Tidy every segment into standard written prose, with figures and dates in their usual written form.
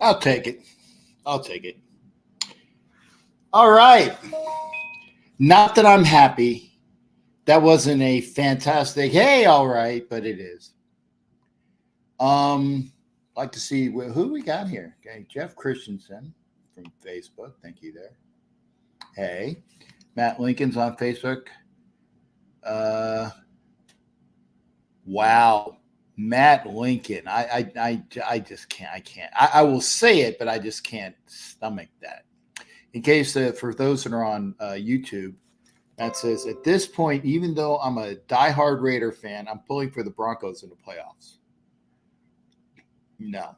I'll take it. I'll take it. All right. Not that I'm happy. That wasn't a fantastic, hey, all right, but it is. Like to see who we got here. Okay, Jeff Christensen from Facebook. Thank you there. Hey, Matt Lincoln's on Facebook. Uh, wow, Matt Lincoln. I just can't. I can't. I will say it, but I just can't stomach that. In case for those that are on YouTube, that says at this point, even though I'm a diehard Raider fan, I'm pulling for the Broncos in the playoffs. No,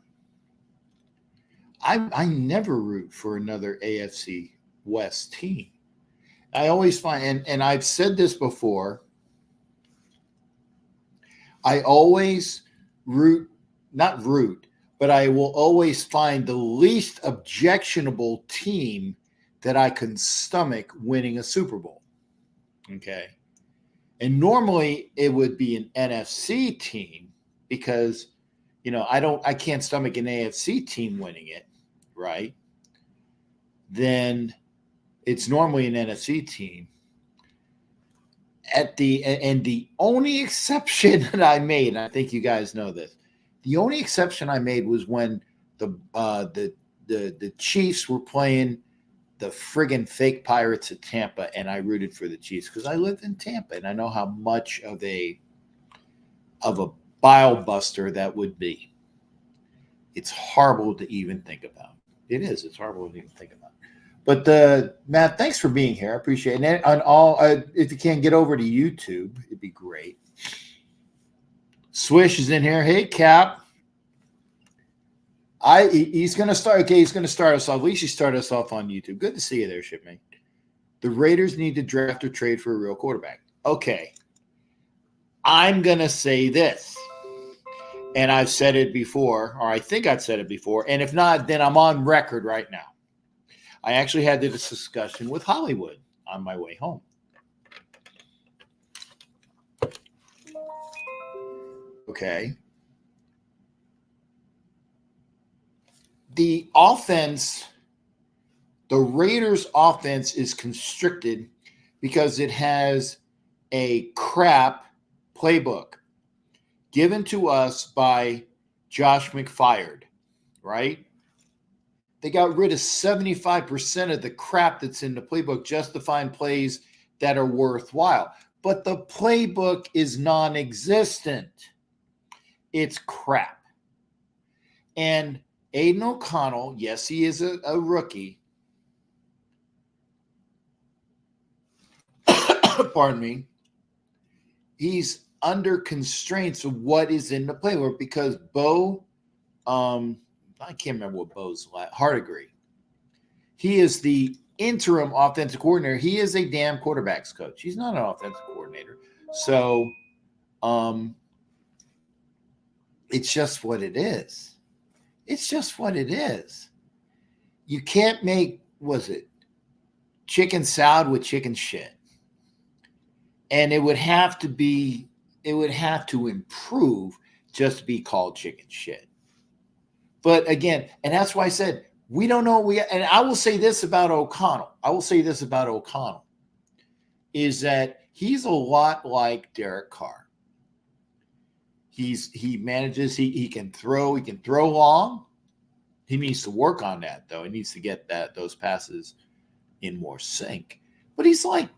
I never root for another AFC West team. I always find, and I've said this before, I always root, not root, but I will always find the least objectionable team that I can stomach winning a Super Bowl. Okay. And normally it would be an NFC team because, I can't stomach an AFC team winning it, right? Then it's normally an NFC team. And the only exception that I made, and I think you guys know this, the only exception I made was when the Chiefs were playing the friggin' fake Pirates at Tampa, and I rooted for the Chiefs because I lived in Tampa and I know how much of a bile buster that would be. It's horrible to even think about. It is. It's horrible to even think about. But Matt, thanks for being here. I appreciate it. And on all, if you can get over to YouTube, it'd be great. Swish is in here. Hey, Cap. He's going to start. Okay, he's going to start us off. At least he started us off on YouTube. Good to see you there, shipmate. The Raiders need to draft or trade for a real quarterback. Okay, I'm going to say this, and I've said it before, or I think I've said it before, and if not, then I'm on record right now. I actually had this discussion with Hollywood on my way home. Okay. The offense, the Raiders' offense is constricted because it has a crap playbook given to us by Josh McFired, right? They got rid of 75% of the crap that's in the playbook just to find plays that are worthwhile. But the playbook is non-existent. It's crap. And Aiden O'Connell, yes, he is a rookie. Pardon me. He's under constraints of what is in the playbook because Bo, I can't remember what Bo's Hardigree. He is the interim offensive coordinator. He is a damn quarterbacks coach. He's not an offensive coordinator. So it's just what it is. It's just what it is. You can't make, chicken salad with chicken shit. And it would have to improve just to be called chicken shit. But again, and that's why I said, we don't know. And I will say this about O'Connell. Is that he's a lot like Derek Carr. He manages, he can throw long. He needs to work on that, though. He needs to get those passes in more sync. But he's like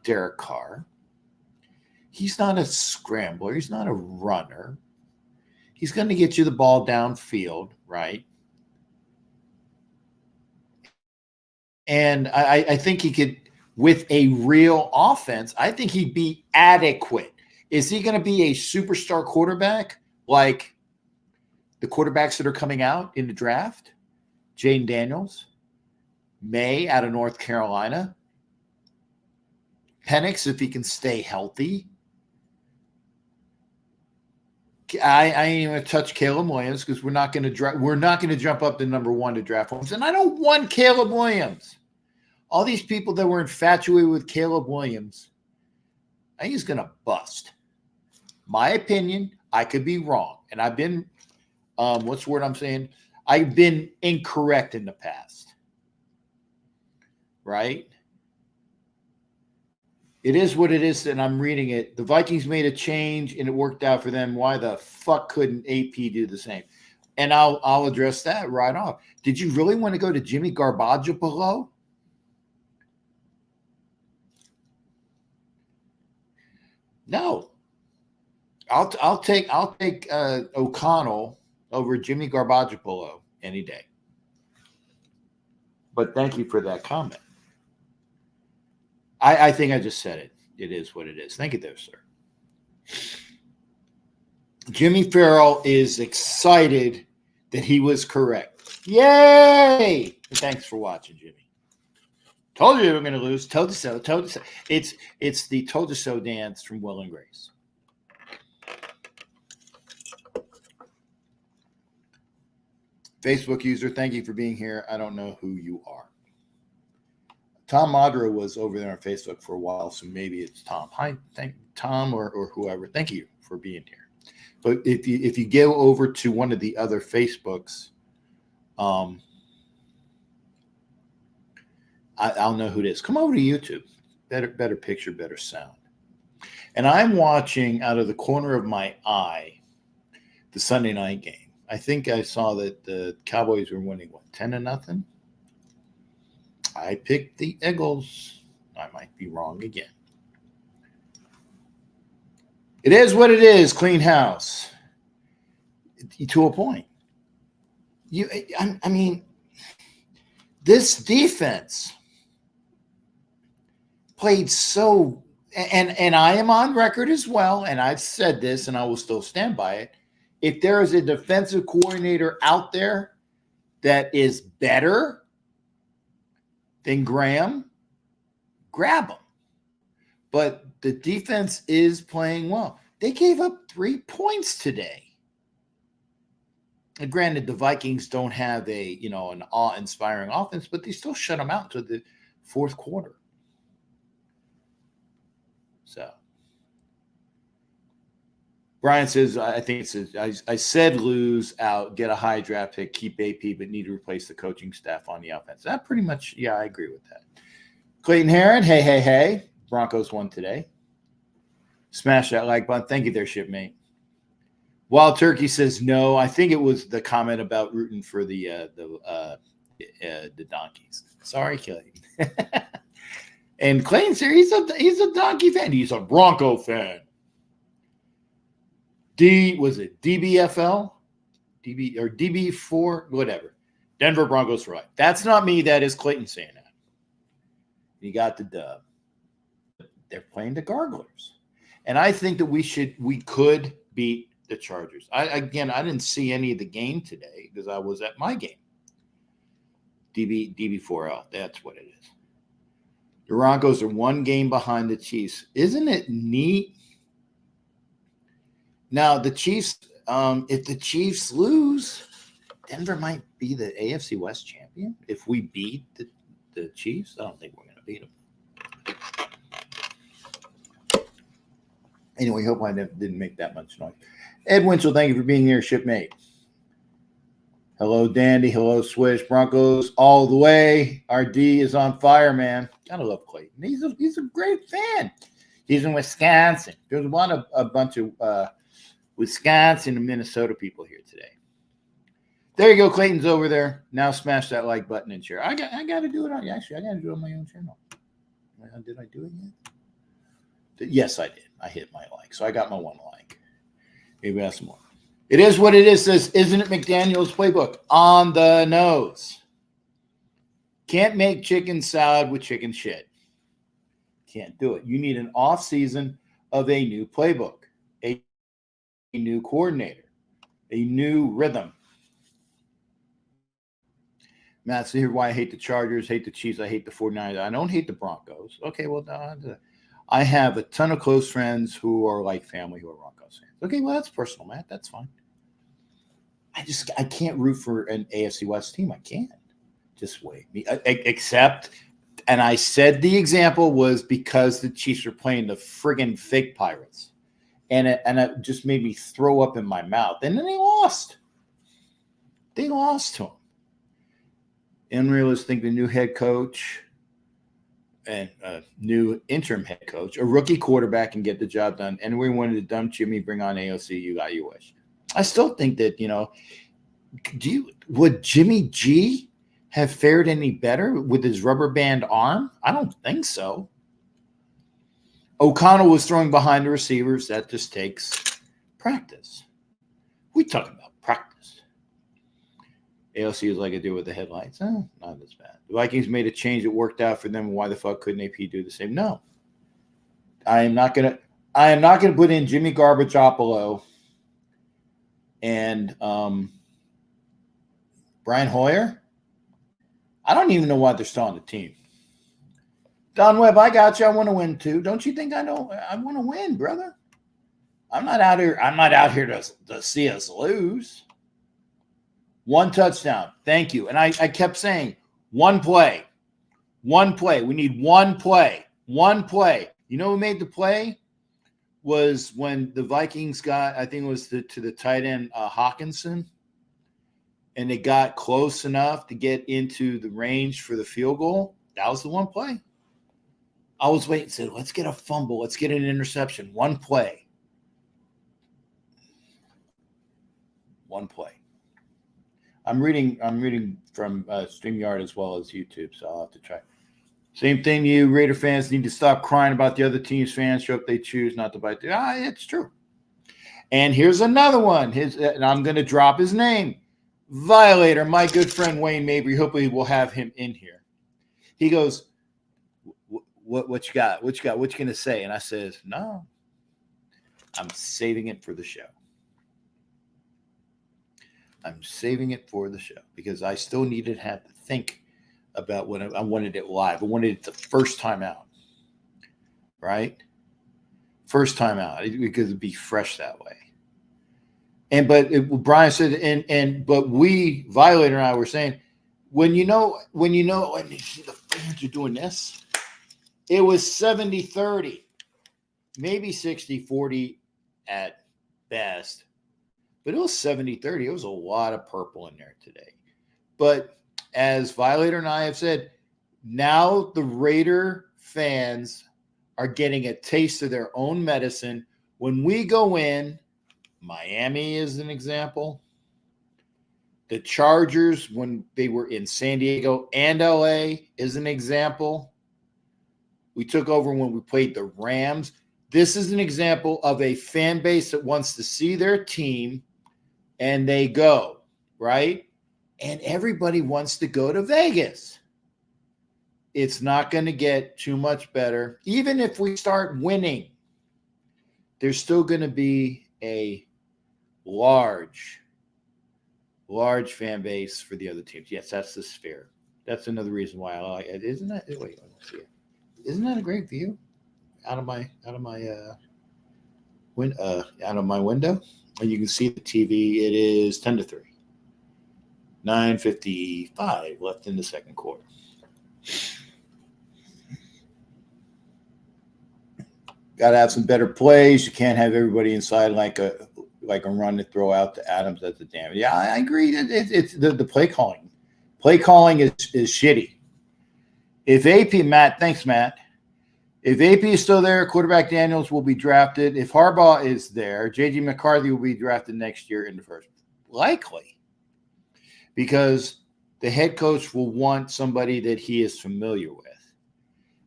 Derek Carr. He's not a scrambler. He's not a runner. He's going to get you the ball downfield, right? And I think he could, with a real offense, I think he'd be adequate. Is he going to be a superstar quarterback like the quarterbacks that are coming out in the draft? Jane Daniels, May out of North Carolina, Penix if he can stay healthy. I ain't even going to touch Caleb Williams because we're not going to jump up to number one to draft Williams. And I don't want Caleb Williams. All these people that were infatuated with Caleb Williams, I think he's going to bust. My opinion, I could be wrong. And I've been, what's the word I'm saying? I've been incorrect in the past, right? It is what it is, and I'm reading it. The Vikings made a change, and it worked out for them. Why the fuck couldn't AP do the same? And I'll address that right off. Did you really want to go to Jimmy Garbaggio? No. I'll take O'Connell over Jimmy Garbaggio any day. But thank you for that comment. I think I just said it. It is what it is. Thank you there, sir. Jimmy Farrell is excited that he was correct. Yay! Thanks for watching, Jimmy. Told you we were going to lose. Told you so. Told you so. It's the told you so dance from Will and Grace. Facebook user, thank you for being here. I don't know who you are. Tom Madra was over there on Facebook for a while, so maybe it's Tom. Hi, thank Tom or whoever. Thank you for being here. But if you go over to one of the other Facebooks, I'll know who it is. Come over to YouTube. Better picture, better sound. And I'm watching out of the corner of my eye the Sunday night game. I think I saw that the Cowboys were winning, 10-0? I picked the Eagles. I might be wrong again. It is what it is, clean house. To a point. I mean, this defense played so, and I am on record as well, and I've said this, and I will still stand by it. If there is a defensive coordinator out there that is better than Graham, grab him. But the defense is playing well. They gave up 3 points today. And granted, the Vikings don't have an awe-inspiring offense, but they still shut them out to the fourth quarter. So Brian says, I think it says, I said lose out, get a high draft pick, keep AP, but need to replace the coaching staff on the offense. That pretty much, yeah, I agree with that. Clayton Heron, hey. Broncos won today. Smash that like button. Thank you there, shipmate. Wild Turkey says no. I think it was the comment about rooting for the donkeys. Sorry, Clayton. And Clayton's here. He's a donkey fan. He's a Bronco fan. Was it DBFL? DB or DB4? Whatever. Denver Broncos for life. That's not me. That is Clayton saying that. You got the dub. They're playing the Garglers. And I think that we could beat the Chargers. I didn't see any of the game today because I was at my game. DB4L. That's what it is. The Broncos are 1 game behind the Chiefs. Isn't it neat? Now, the Chiefs, if the Chiefs lose, Denver might be the AFC West champion. If we beat the Chiefs, I don't think we're going to beat them. Anyway, hope I didn't make that much noise. Ed Winchell, thank you for being here, shipmate. Hello, Dandy. Hello, Swish. Broncos all the way. Our D is on fire, man. Gotta love Clayton. He's a great fan. He's in Wisconsin. There's a bunch of Wisconsin and Minnesota people here today. There you go. Clayton's over there. Now smash that like button and share. I got to do it on. Actually, I got to do it on my own channel. Did I do it yet? Yes, I did. I hit my like. So I got my 1 like. Maybe that's more. It is what it is. Says, isn't it McDaniel's playbook? On the nose. Can't make chicken salad with chicken shit. Can't do it. You need an off season of a new playbook, a new coordinator, a new rhythm. Matt, so here's why I hate the Chargers, hate the Chiefs, I hate the 49ers. I don't hate the Broncos. Okay, well, I have a ton of close friends who are like family who are Broncos fans. Okay, well, that's personal, Matt. That's fine. I can't root for an AFC West team. I can't. Just wait. Except, and I said the example was because the Chiefs are playing the friggin' fake Pirates. And it just made me throw up in my mouth. And then they lost. They lost to him. Unrealistic, the new head coach and a new interim head coach, a rookie quarterback can get the job done. And we wanted to dump Jimmy, bring on AOC, you got your wish. I still think that, would Jimmy G have fared any better with his rubber band arm? I don't think so. O'Connell was throwing behind the receivers. That just takes practice. We talk about practice. AOC was like a dude with the headlights. Not as bad. The Vikings made a change that worked out for them. Why the fuck couldn't AP do the same? No. I am not gonna put in Jimmy Garbajopoulou and Brian Hoyer. I don't even know why they're still on the team. Don Webb, I got you. I want to win too. Don't you think I know? I want to win, brother. I'm not out here to see us lose. One touchdown. Thank you. And I kept saying, one play. One play. We need one play. One play. You know who made the play? Was when the Vikings got, I think it was to the tight end Hawkinson, and they got close enough to get into the range for the field goal. That was the one play. I was waiting and said, let's get a fumble. Let's get an interception. One play. One play. I'm reading from StreamYard as well as YouTube, so I'll have to try. Same thing, you Raider fans need to stop crying about the other team's fans. Show up they choose not to bite. It's true. And here's another one. And I'm going to drop his name. Violator, my good friend Wayne Mabry. Hopefully we'll have him in here. He goes, what you got? What you got? What you going to say? And I says, no, I'm saving it for the show. I'm saving it for the show because I still needed to have to think about when I wanted it live. I wanted it the first time out, right? First time out because it'd be fresh that way. Brian said, but we, Violator and I were saying, when you see the fans are doing this, it was 70-30, maybe 60-40 at best. But it was 70-30. It was a lot of purple in there today. But as Violator and I have said, now the Raider fans are getting a taste of their own medicine. When we go in, Miami is an example. The Chargers, when they were in San Diego and LA, is an example. We took over when we played the Rams. This is an example of a fan base that wants to see their team. And they go, right? And everybody wants to go to Vegas. It's not going to get too much better. Even if we start winning, there's still going to be a large fan base for the other teams. Yes, that's the Sphere. That's another reason why I like it. Isn't that? Wait, let's see it. Isn't that a great view out of my window? And you can see the TV. It is 10-3. 9:55 left in the second quarter. Got to have some better plays. You can't have everybody inside like a run to throw out to Adams at the damage. Yeah, I agree. It's the play calling. Play calling is shitty. If AP, Matt, thanks, Matt. If AP is still there, quarterback Daniels will be drafted. If Harbaugh is there, J.J. McCarthy will be drafted next year in the first. Likely. Because the head coach will want somebody that he is familiar with.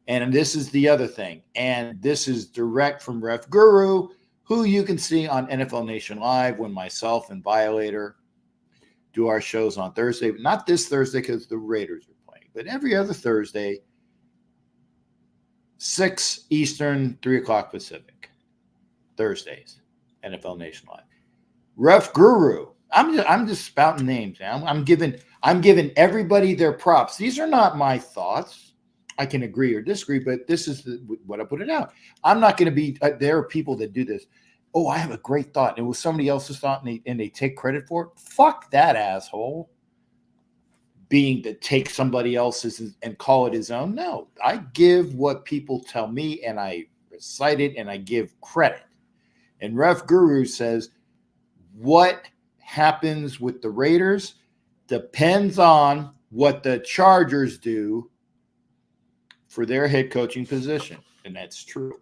And this is the other thing. And this is direct from Ref Guru, who you can see on NFL Nation Live when myself and Violator do our shows on Thursday. But not this Thursday because the Raiders are playing. But every other Thursday, 6 Eastern, 3 o'clock Pacific. Thursdays, NFL Nation Live. Ref Guru. I'm just spouting names. I'm giving everybody their props. These are not my thoughts. I can agree or disagree, but this is what I put it out. I'm not going to be. There are people that do this. Oh, I have a great thought. It was somebody else's thought, and they take credit for it. Fuck that asshole. Being to take somebody else's and call it his own. No, I give what people tell me, and I recite it, and I give credit. And Ref Guru says, what happens with the Raiders depends on what the Chargers do for their head coaching position. And that's true.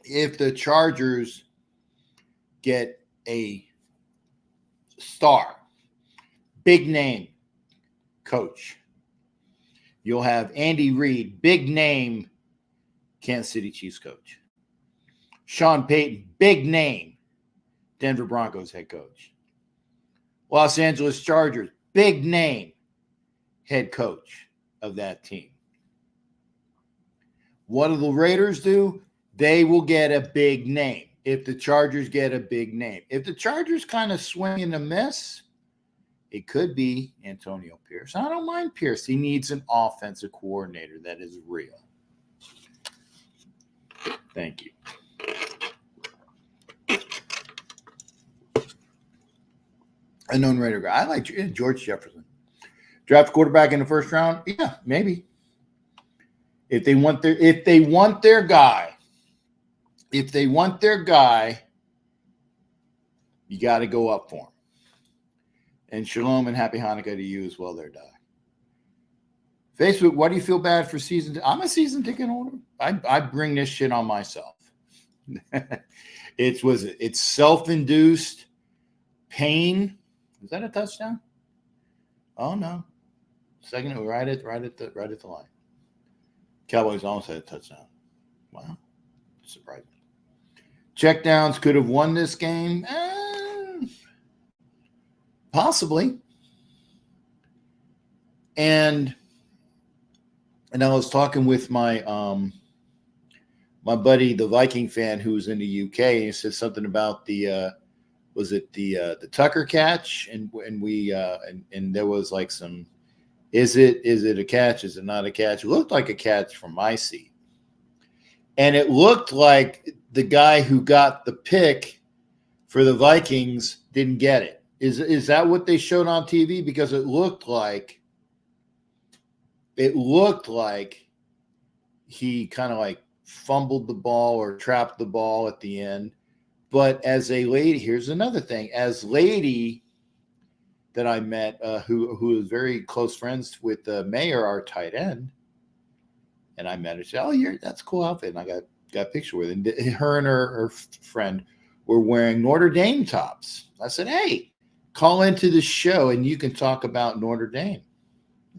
If the Chargers get a star, big name coach, you'll have Andy Reid, big name Kansas City Chiefs coach. Sean Payton, big name Denver Broncos head coach. Los Angeles Chargers, big name head coach of that team. What do the Raiders do? They will get a big name if the Chargers get a big name. If the Chargers kind of swing and a miss, it could be Antonio Pierce. I don't mind Pierce. He needs an offensive coordinator that is real. Thank you. A known Raider guy. I like George Jefferson. Draft quarterback in the first round? Yeah, maybe. If they want their guy, you got to go up for him. And shalom and happy Hanukkah to you as well there, Doc. Facebook, why do you feel bad for season? I'm a season ticket holder. I bring this shit on myself. It's self-induced pain. Is that a touchdown? Oh no. Second, right at the line. Cowboys almost had a touchdown. Wow. Surprising. Checkdowns could have won this game. Possibly. And I was talking with my my buddy, the Viking fan who's in the UK, and he said something about the Tucker catch, and there was like some, is it a catch? Is it not a catch? It looked like a catch from my seat. And it looked like the guy who got the pick for the Vikings didn't get it. Is that what they showed on TV? Because it looked like he kind of like fumbled the ball or trapped the ball at the end. But as a lady, here's another thing. As lady that I met, who is very close friends with Mayor, our tight end, and I met her. She said, "Oh, that's a cool outfit." And I got a picture with her. And her and her friend were wearing Notre Dame tops. I said, "Hey, call into the show and you can talk about Notre Dame.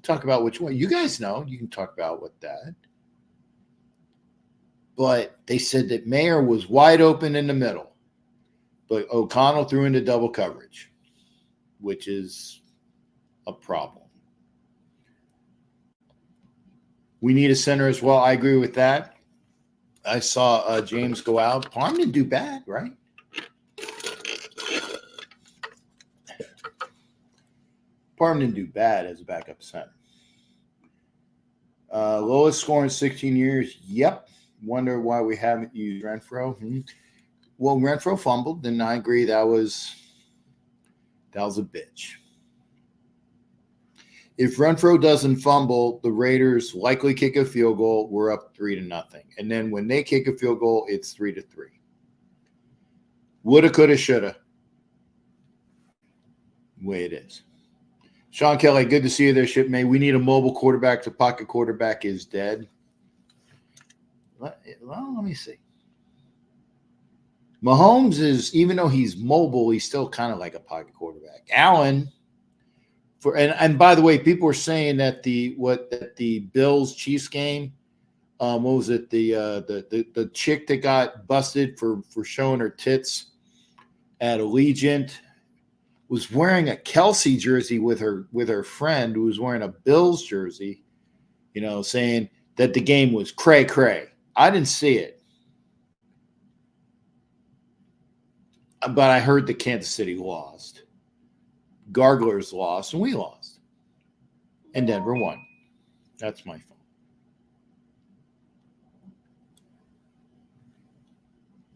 Talk about which one. You guys know. You can talk about what that." But they said that Mayer was wide open in the middle, but O'Connell threw into double coverage, which is a problem. We need a center as well. I agree with that. I saw James go out. Parham didn't do bad, right? Parham didn't do bad as a backup center. Lowest score in 16 years. Yep. Wonder why we haven't used Renfro. Well, Renfro fumbled, and I agree that was a bitch. If Renfro doesn't fumble, the Raiders likely kick a field goal. We're up 3-0. And then when they kick a field goal, it's 3-3. Woulda, coulda, shoulda. The way it is. Sean Kelly, good to see you there, Shipmate. We need a mobile quarterback. The pocket quarterback is dead. Well, let me see. Mahomes is, even though he's mobile, he's still kind of like a pocket quarterback. Allen, and by the way, people were saying that the Bills Chiefs game, what was it? The chick that got busted for showing her tits at Allegiant was wearing a Kelsey jersey with her friend who was wearing a Bills jersey, saying that the game was cray. I didn't see it, but I heard that Kansas City lost. Garglers lost, and we lost. And Denver won. That's my fault.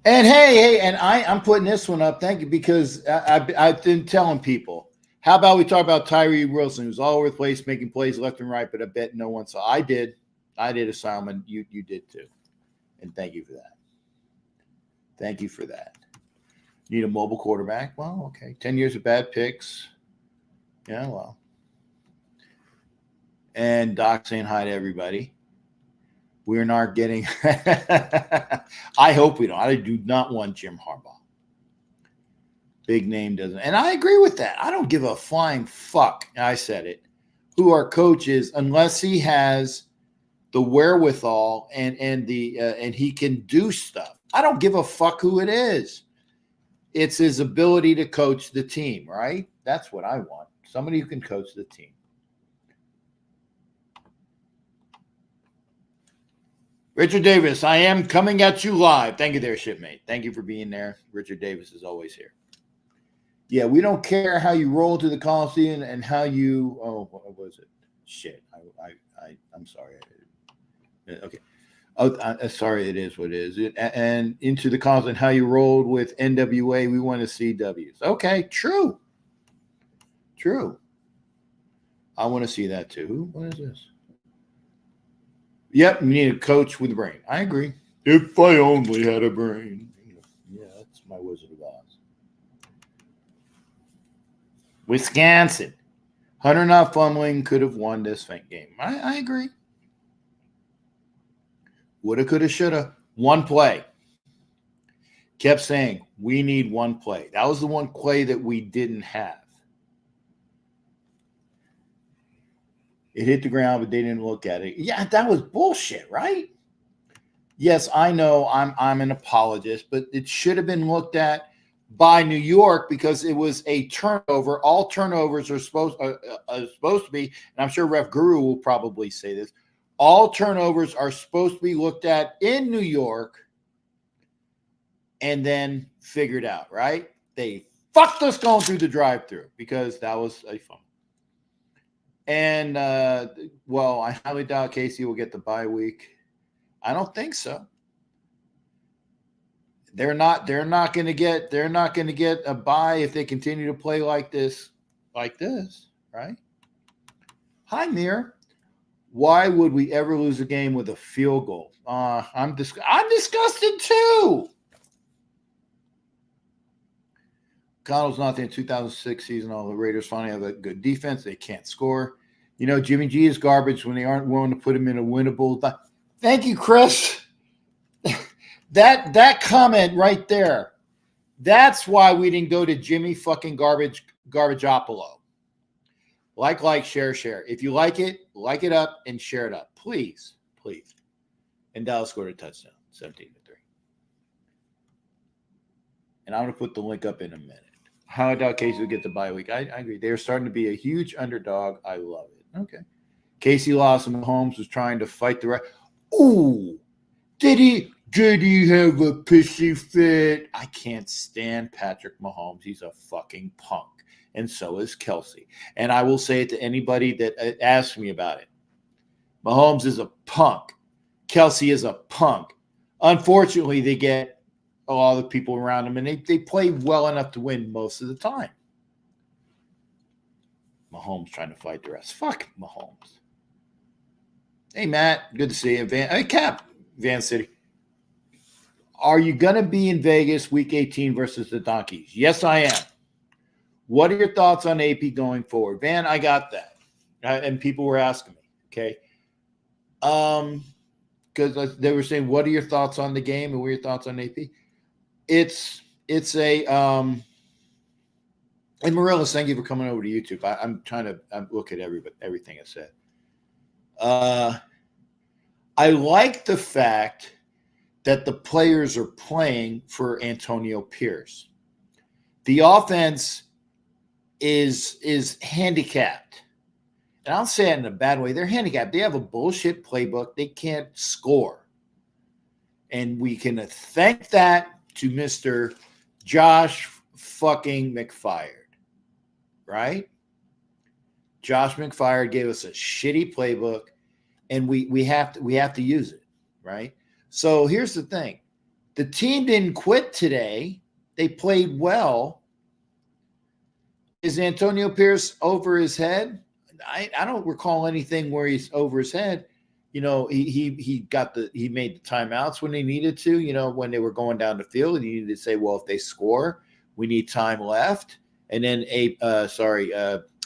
And hey, and I'm putting this one up. Thank you, because I've been telling people, how about we talk about Tyree Wilson, who's all over the place, making plays left and right, but I bet no one saw. I did, Simon. You did too. And thank you for that. Need a mobile quarterback. Well, okay. 10 years of bad picks. Yeah, well. And Doc saying hi to everybody. We're not getting. I hope we don't. I do not want Jim Harbaugh. Big name doesn't. And I agree with that. I don't give a flying fuck. I said it. Who our coach is, unless he has the wherewithal and he can do stuff. I don't give a fuck who it is. It's his ability to coach the team, right? That's what I want. Somebody who can coach the team. Richard Davis, I am coming at you live. Thank you there, shipmate. Thank you for being there. Richard Davis is always here. Yeah, we don't care how you roll to the Coliseum and how you. Oh, what was it? Shit, I'm sorry. Okay. Oh, sorry. It is what it is. And into the Coliseum, how you rolled with NWA. We want to see W's. Okay, true. I want to see that too. What is this? Yep, you need a coach with a brain. I agree. If I only had a brain. Yeah, that's my Wizard of Oz. Wisconsin. Hunter not fumbling could have won this game. I agree. Woulda, coulda, shoulda. One play. Kept saying, we need one play. That was the one play that we didn't have. It hit the ground, but they didn't look at it. Yeah, that was bullshit, right? Yes, I know I'm an apologist, but it should have been looked at by New York because it was a turnover. All turnovers are supposed to be, and I'm sure Ref Guru will probably say this, all turnovers are supposed to be looked at in New York and then figured out, right? They fucked us going through the drive-thru because that was a fun. And, well, I highly doubt Casey will get the bye week. I don't think so. They're not going to get a bye if they continue to play like this, right? Hi, Mir. Why would we ever lose a game with a field goal? I'm disgusted too. Connell's not there in 2006 season. All the Raiders finally have a good defense. They can't score. You know, Jimmy G is garbage when they aren't willing to put him in a winnable. Thank you, Chris. that comment right there. That's why we didn't go to Jimmy fucking Garbageopolo. Like, share. If you like it up and share it up. Please. And Dallas scored a touchdown, 17-3. And I'm going to put the link up in a minute. How I doubt Casey will get the bye week. I agree. They're starting to be a huge underdog. I love it. Okay. Casey lost and Mahomes was trying to fight the rest. Ooh. Did he have a pissy fit? I can't stand Patrick Mahomes. He's a fucking punk. And so is Kelsey. And I will say it to anybody that asks me about it. Mahomes is a punk. Kelsey is a punk. Unfortunately, they get all the people around them, and they play well enough to win most of the time. Mahomes trying to fight the rest. Fuck Mahomes. Hey, Matt. Good to see you. Hey, Cap. Van City. Are you going to be in Vegas week 18 versus the Donkeys? Yes, I am. What are your thoughts on AP going forward? Van, I got that. And people were asking me, okay? Because they were saying, what are your thoughts on the game and what are your thoughts on AP? It's a and Morellis, thank you for coming over to YouTube. I'm trying to look at everything I said. I like the fact that the players are playing for Antonio Pierce. The offense is handicapped. And I'll say it in a bad way. They're handicapped. They have a bullshit playbook. They can't score. And we can thank that to Mr. Josh fucking McFired, right? Josh McFired gave us a shitty playbook, and we have to use it, right? So here's the thing. The team didn't quit today. They played well. Is Antonio Pierce over his head? I don't recall anything where he's over his head. You know, he made the timeouts when they needed to, you know, when they were going down the field, and he needed to say, well, if they score, We need time left. And then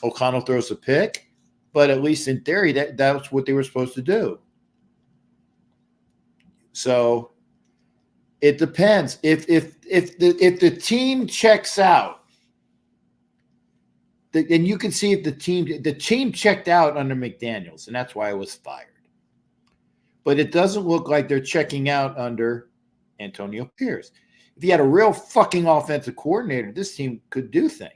O'Connell throws a pick. But at least in theory, that's what they were supposed to do. So it depends. If the team checks out, and you can see if the team checked out under McDaniels, and that's why I was fired. But it doesn't look like they're checking out under Antonio Pierce. If you had a real fucking offensive coordinator, this team could do things.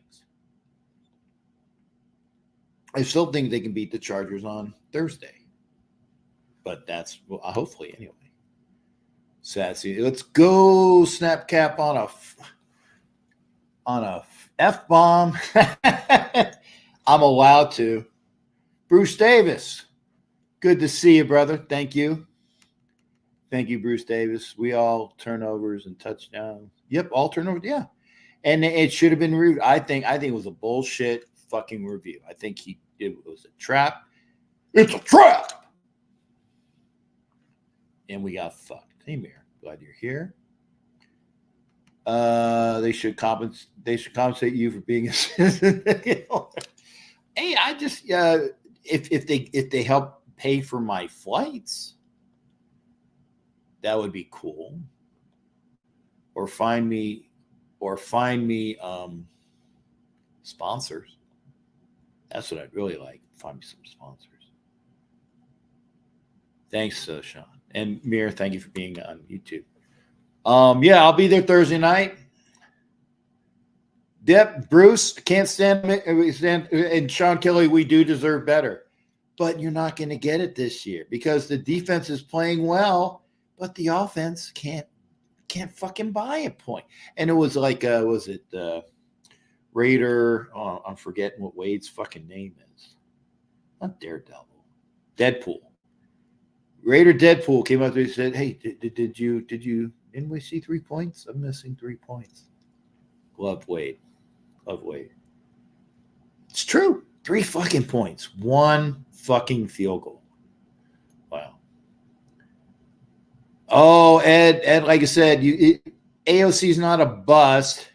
I still think they can beat the Chargers on Thursday. But that's hopefully anyway. Sassy. Let's go snap cap on a F-bomb. I'm allowed to. Bruce Davis. Good to see you, brother. Thank you. Thank you, Bruce Davis. We all turnovers and touchdowns. Yep, all turnovers. Yeah. And it should have been reviewed. I think it was a bullshit fucking review. I think it was a trap. It's a trap. And we got fucked. Hey, Mir, glad you're here. They should compensate you for being a citizen. Hey, I just if they help pay for my flights, that would be cool. Or find me sponsors. That's what I'd really like. Find me some sponsors. Thanks, Sean. And Mir, thank you for being on YouTube. Yeah, I'll be there Thursday night. Dep, Bruce, can't stand and Sean Kelly, we do deserve better. But you're not going to get it this year because the defense is playing well, but the offense can't fucking buy a point. And it was like, was it Raider? Oh, I'm forgetting what Wade's fucking name is. Not Daredevil. Deadpool. Raider Deadpool came up to me and said, "Hey, did you didn't we see 3 points? I'm missing 3 points." Love Wade. It's true. 3 fucking points. 1 fucking field goal. Wow. Oh, Ed, like I said, AOC's not a bust.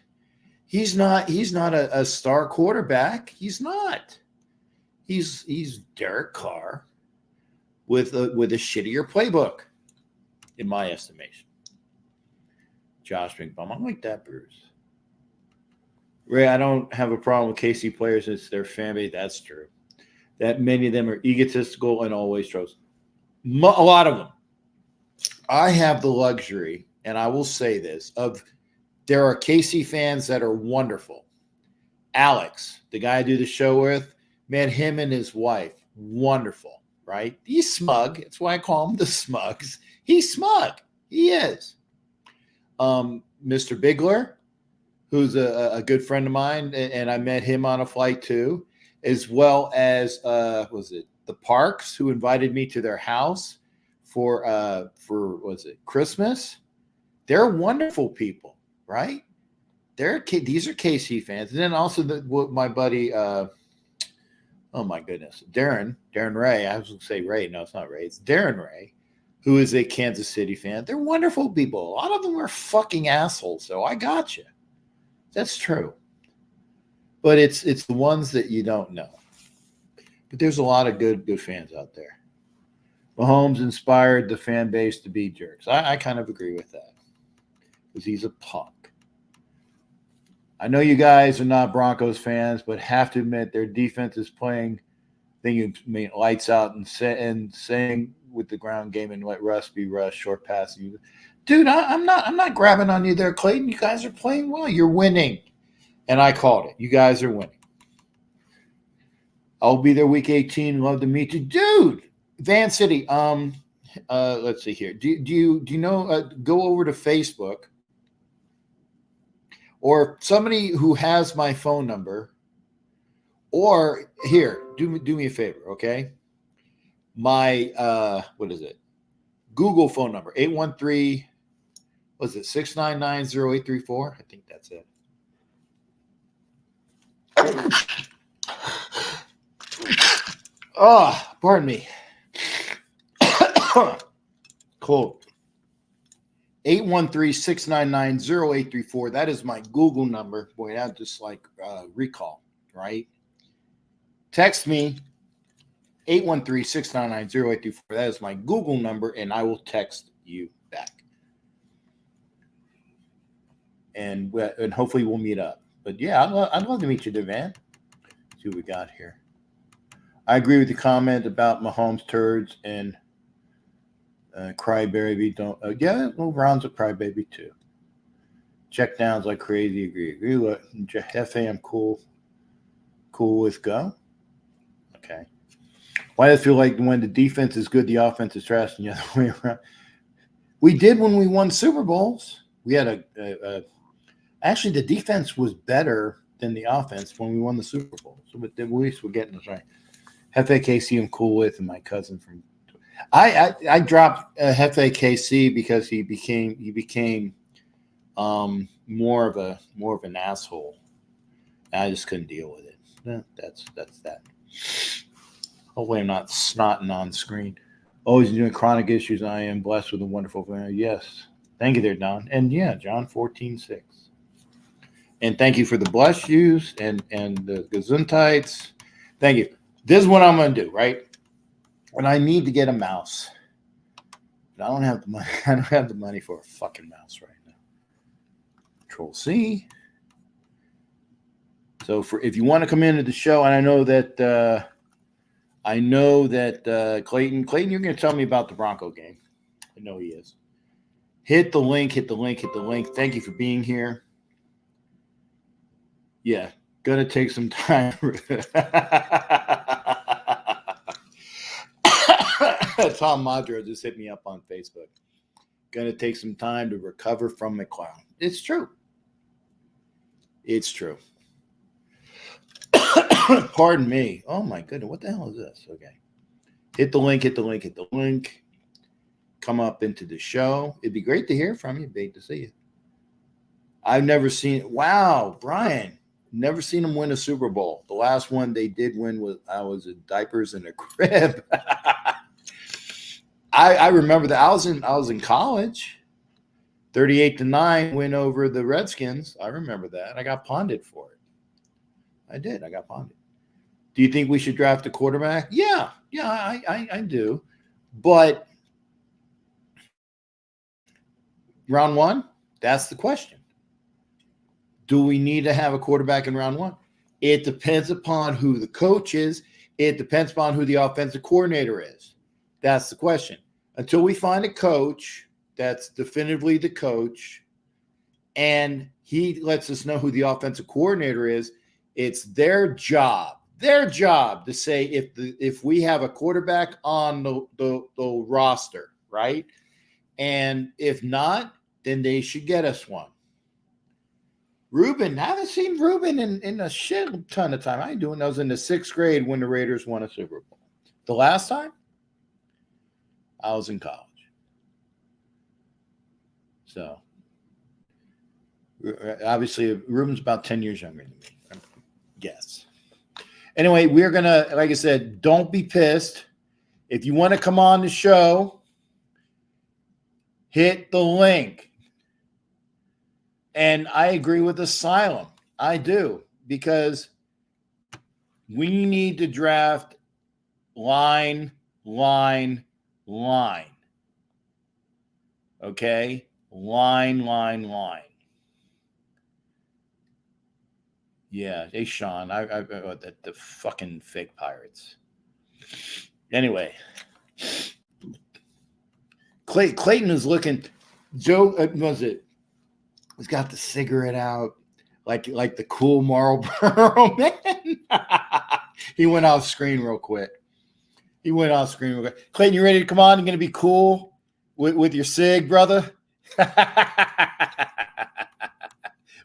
He's not a star quarterback. He's not. He's Derek Carr with a shittier playbook, in my estimation. Josh McBum, I like that, Bruce. Ray, I don't have a problem with KC players. It's their fan base. That's true. That many of them are egotistical and always trolls. A lot of them. I have the luxury, and I will say this, there are KC fans that are wonderful. Alex, the guy I do the show with, man, him and his wife, wonderful, right? He's smug. That's why I call him the Smugs. He's smug. He is. Mr. Bigler, who's a good friend of mine, and I met him on a flight too, as well as was it the Parks, who invited me to their house for was it Christmas? They're wonderful people, right? These are KC fans, and then also my buddy, oh my goodness, Darren Ray. I was going to say Ray. No, it's not Ray. It's Darren Ray, who is a Kansas City fan. They're wonderful people. A lot of them are fucking assholes. So I got you. That's true. But it's the ones that you don't know. But there's a lot of good fans out there. Mahomes inspired the fan base to be jerks. I kind of agree with that because he's a punk. I know you guys are not Broncos fans, but have to admit their defense is playing lights out and saying with the ground game and let Russ be Russ, short passing. Dude, I'm not grabbing on you there, Clayton. You guys are playing well. You're winning. And I called it. You guys are winning. I'll be there week 18. Love to meet you. Dude, Van City. Let's see here. Do you know go over to Facebook or somebody who has my phone number, or here, do me a favor, okay? My what is it? Google phone number, 813, was it 699-0834? I think that's it. Oh, pardon me. Cold. 813-699-0834. That is my Google number. Boy, that's just like recall, right? Text me 813-699-0834. That is my Google number, and I will text you back. And hopefully we'll meet up. But yeah, I'd love to meet you there, man. Let's see what we got here. I agree with the comment about Mahomes turds and crybaby. Don't yeah, well, Ron's a crybaby too. Check downs like crazy. Agree. Look, Hefe, I'm cool with go. Okay. Why does it feel like when the defense is good, the offense is trash, and the other way around? We did when we won Super Bowls. We had actually the defense was better than the offense when we won the Super Bowl. So at least we're getting this right. Hefe KC I'm cool with, and my cousin from I dropped Hefe KC because he became more of an asshole. I just couldn't deal with it. That's that. Hopefully I'm not snotting on screen. Always doing chronic issues. I am blessed with a wonderful family. Yes. Thank you there, Don. And yeah, John 14:6. And thank you for the bless yous and the gesundheits. Thank you. This is what I'm going to do, right? When I need to get a mouse, but I don't have the money. I don't have the money for a fucking mouse right now. Control C. So if you want to come into the show, and I know that Clayton, you're going to tell me about the Bronco game. I know he is. Hit the link. Thank you for being here. Yeah, gonna take some time. Tom Madro just hit me up on Facebook. Gonna take some time to recover from McCloud. It's true. Pardon me. Oh my goodness, what the hell is this? Okay. Hit the link. Come up into the show. It'd be great to hear from you. Great to see you. I've never seen. Wow, Brian. Never seen them win a Super Bowl. The last one they did win I was in diapers in a crib. I remember that. I was in college. 38-9 win over the Redskins. I remember that. I got ponded for it. I did. I got ponded. Do you think we should draft a quarterback? Yeah, I do. But round one, that's the question. Do we need to have a quarterback in round one? It depends upon who the coach is. It depends upon who the offensive coordinator is. That's the question. Until we find a coach that's definitively the coach and he lets us know who the offensive coordinator is, it's their job to say if we have a quarterback on the roster, right? And if not, then they should get us one. Ruben, I haven't seen Ruben in a shit ton of time. I ain't doing. I was in the 6th grade when the Raiders won a Super Bowl. The last time, I was in college. So, obviously, Ruben's about 10 years younger than me. Yes. Anyway, we're going to, like I said, don't be pissed. If you want to come on the show, hit the link. And I agree with Asylum. I do. Because we need to draft line. Okay? Line. Yeah. Hey, Sean. I the fucking fake Pirates. Anyway. Clayton is looking. Joe, was it? He's got the cigarette out, like the cool Marlboro man. He went off screen real quick. Clayton, you ready to come on? You gonna be cool with your cig, brother?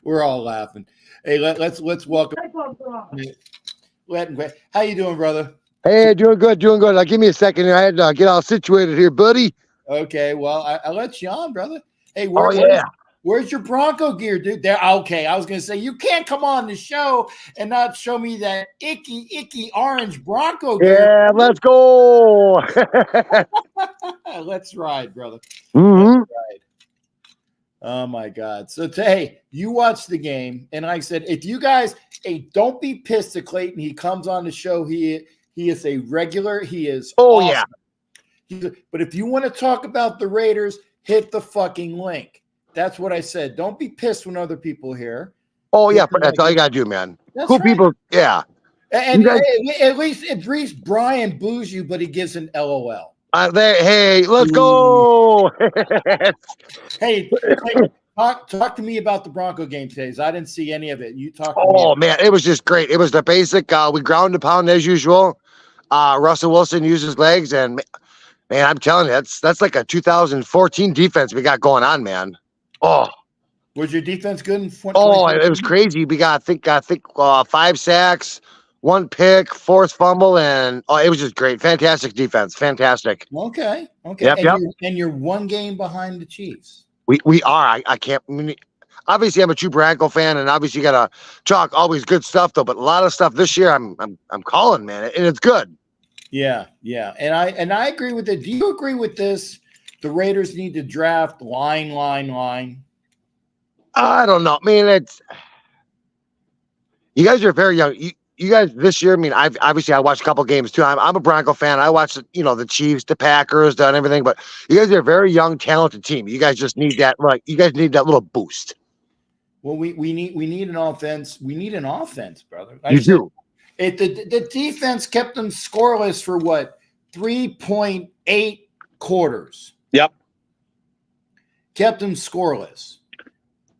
We're all laughing. Hey, let's welcome. How you doing, brother? Hey, doing good. Give me a second here. I had to get all situated here, buddy. Okay, well, I let you on, brother. Hey, where's your Bronco gear, dude? There. Okay, I was gonna say you can't come on the show and not show me that icky orange Bronco gear. Yeah, let's go. Let's ride, brother. Mm-hmm. Let's ride. Oh my God. So hey, you watch the game. And like I said, if you guys, hey, don't be pissed at Clayton. He comes on the show. He is a regular. He is Oh awesome. yeah. But if you want to talk about the Raiders, hit the fucking link. That's what I said. Don't be pissed when other people hear. Oh Hit yeah. the That's link. all you gotta do, man. That's Cool right. people. Yeah. And You guys, at least Brian boos you, but he gives an LOL. hey, let's go. Hey, talk to me about the Bronco game today. I didn't see any of it. You talk to me. Oh man, it was just great. It was the basic. We ground and pound as usual. Russell Wilson used his legs, and man, I'm telling you, that's like a 2014 defense we got going on, man. Oh, Was your defense good in 2014? it was crazy. We got I think 5 sacks, 1 pick, forced fumble, and it was just great. Fantastic defense. Fantastic. Okay. Yep, yep. You're one game behind the Chiefs. We are. I can't. Obviously, I'm a true Bronco fan, and obviously, you gotta talk always good stuff though. But a lot of stuff this year, I'm calling, man, and it's good. Yeah, and I agree with it. Do you agree with this? The Raiders need to draft line. I don't know. I mean, you guys are very young. You guys this year. I mean, I watched a couple games too. I'm a Bronco fan. I watched the Chiefs, the Packers, and everything. But you guys are a very young, talented team. You guys just need that. Like you guys need that little boost. Well, we need an offense. We need an offense, brother. You do. The defense kept them scoreless for what 3.8 quarters. Yep. Kept them scoreless.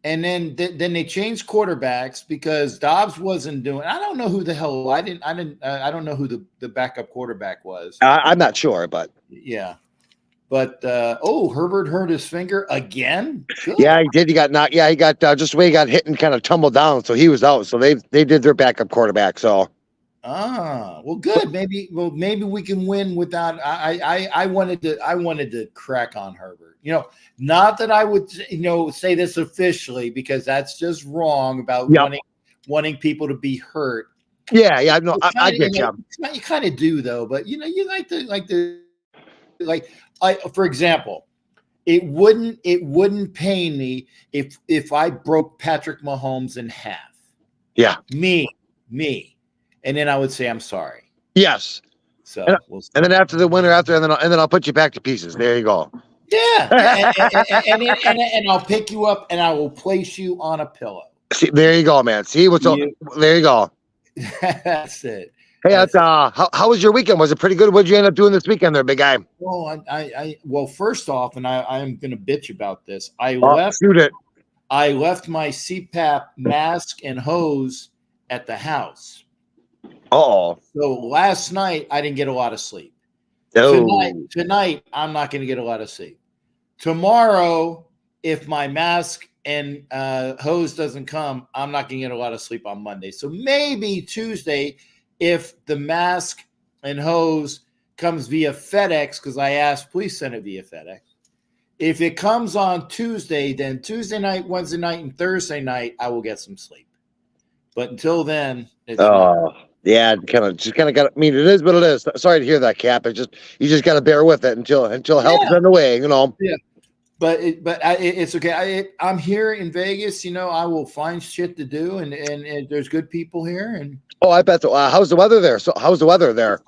And then they changed quarterbacks because Dobbs wasn't doing. I don't know who the hell. I don't know who the backup quarterback was. I'm not sure, but yeah. But Herbert hurt his finger again. Good. Yeah, he did. He got knocked. Yeah, he got just the way he got hit and kind of tumbled down, so he was out. So they did their backup quarterback. So well, good. Maybe we can win without. I wanted to crack on Herbert. Not that I would say this officially because that's just wrong about wanting people to be hurt. Yeah, no, I get you. You kind of do though, but you for example, it wouldn't pain me if I broke Patrick Mahomes in half. Yeah, me, and then I would say I'm sorry. Yes. So and then after the winter, and then I'll put you back to pieces. There you go. Yeah, and I'll pick you up and I will place you on a pillow. See, there you go, man. See what's up? There you go. That's it. Hey, how was your weekend? Was it pretty good? What'd you end up doing this weekend, there, big guy? Well, first off, and I'm going to bitch about this. Shoot it. I left my CPAP mask and hose at the house. Oh. So last night I didn't get a lot of sleep. Oh. Tonight I'm not going to get a lot of sleep. Tomorrow, if my mask and hose doesn't come, I'm not going to get a lot of sleep on Monday. So maybe Tuesday, if the mask and hose comes via FedEx, because I asked, please send it via FedEx. If it comes on Tuesday, then Tuesday night, Wednesday night, and Thursday night, I will get some sleep. But until then, it's yeah, kind of got. I mean, it is what it is. Sorry to hear that, Cap. You just got to bear with it until help's on the way. Yeah. But it's okay. I'm here in Vegas. I will find shit to do, and there's good people here. And I bet. How's the weather there? So how's the weather there?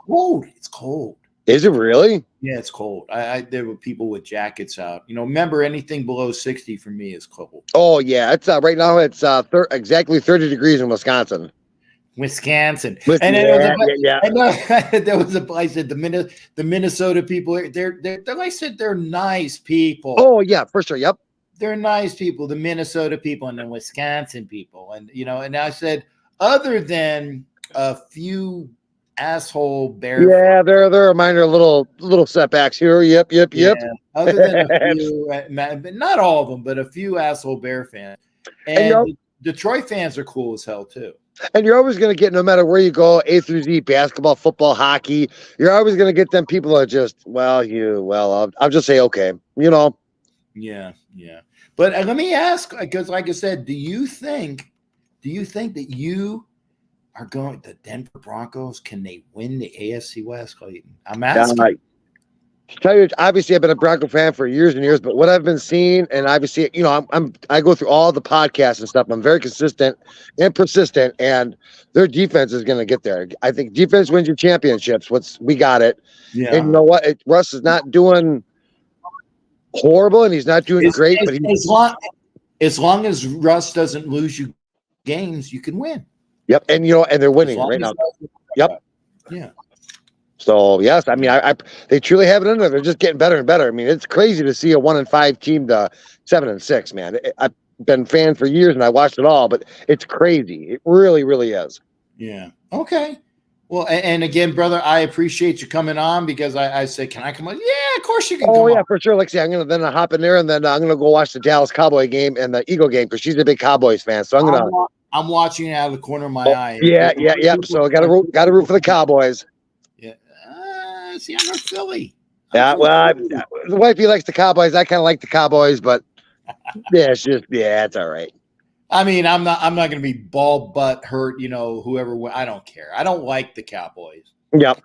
It's cold. Is it really? Yeah, it's cold. There were people with jackets out. Remember anything below 60 for me is cold. Oh yeah, it's right now. It's exactly 30 degrees in Wisconsin. Wisconsin. And there was a I said the Minnesota people. They're like I said, they're nice people. Oh yeah, for sure. Yep. They're nice people, the Minnesota people and the Wisconsin people. And and I said, other than a few asshole bear. Yeah, there are minor little setbacks here. Yep. Yeah, other than a few, but not all of them, but a few asshole Bear fans. And Detroit fans are cool as hell too. And you're always going to get, no matter where you go, A through Z, basketball, football, hockey, you're always going to get them people that just, I'll just say, okay, Yeah. But let me ask, because like I said, do you think that you are going, the Denver Broncos, can they win the AFC West, Clayton? I'm asking. To tell you, obviously, I've been a Bronco fan for years and years, but what I've been seeing, and obviously, I go through all the podcasts and stuff. I'm very consistent and persistent, and their defense is going to get there. I think defense wins your championships. We got it, and you know what? Russ is not doing horrible, and he's not doing great, but as long as Russ doesn't lose you games, you can win. Yep, and and they're winning right now. Yep. Yeah. So yes, I mean, they truly have it in there. They're just getting better and better. I mean, it's crazy to see a 1-5 team to 7-6. Man, I've been a fan for years and I watched it all, but it's crazy. It really, really is. Yeah. Okay. Well, and again, brother, I appreciate you coming on because I say, can I come on? Yeah, of course you can. Oh yeah, for sure. Like I say, I'm gonna then hop in there and then I'm gonna go watch the Dallas Cowboy game and the Eagle game because she's a big Cowboys fan. So I'm watching it out of the corner of my eye. Yeah. So I got to root for the Cowboys. Yeah. See, I'm a Philly. The wifey likes the Cowboys. I kind of like the Cowboys, but yeah, it's all right. I mean, I'm not going to be ball butt hurt. Whoever. I don't care. I don't like the Cowboys. Yep.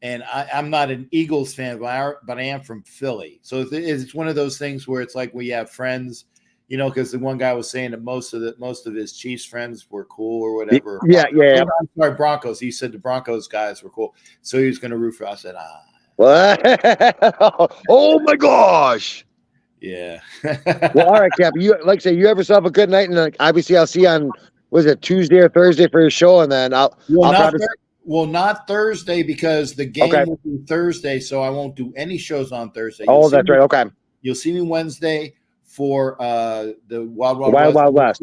And I'm not an Eagles fan, but I am from Philly. So it's one of those things where it's like we have friends, because the one guy was saying that most of his Chiefs friends were cool or whatever. Yeah. I'm sorry, Broncos. He said the Broncos guys were cool, so he was going to root for us. I said, What? Oh my gosh. Yeah. Well, all right, Cap. You you have yourself a good night, and obviously I'll see you on Tuesday or Thursday for your show, and then I'll not Thursday because the game will be Thursday, so I won't do any shows on Thursday. That's right. Okay. You'll see me Wednesday for the Wild West.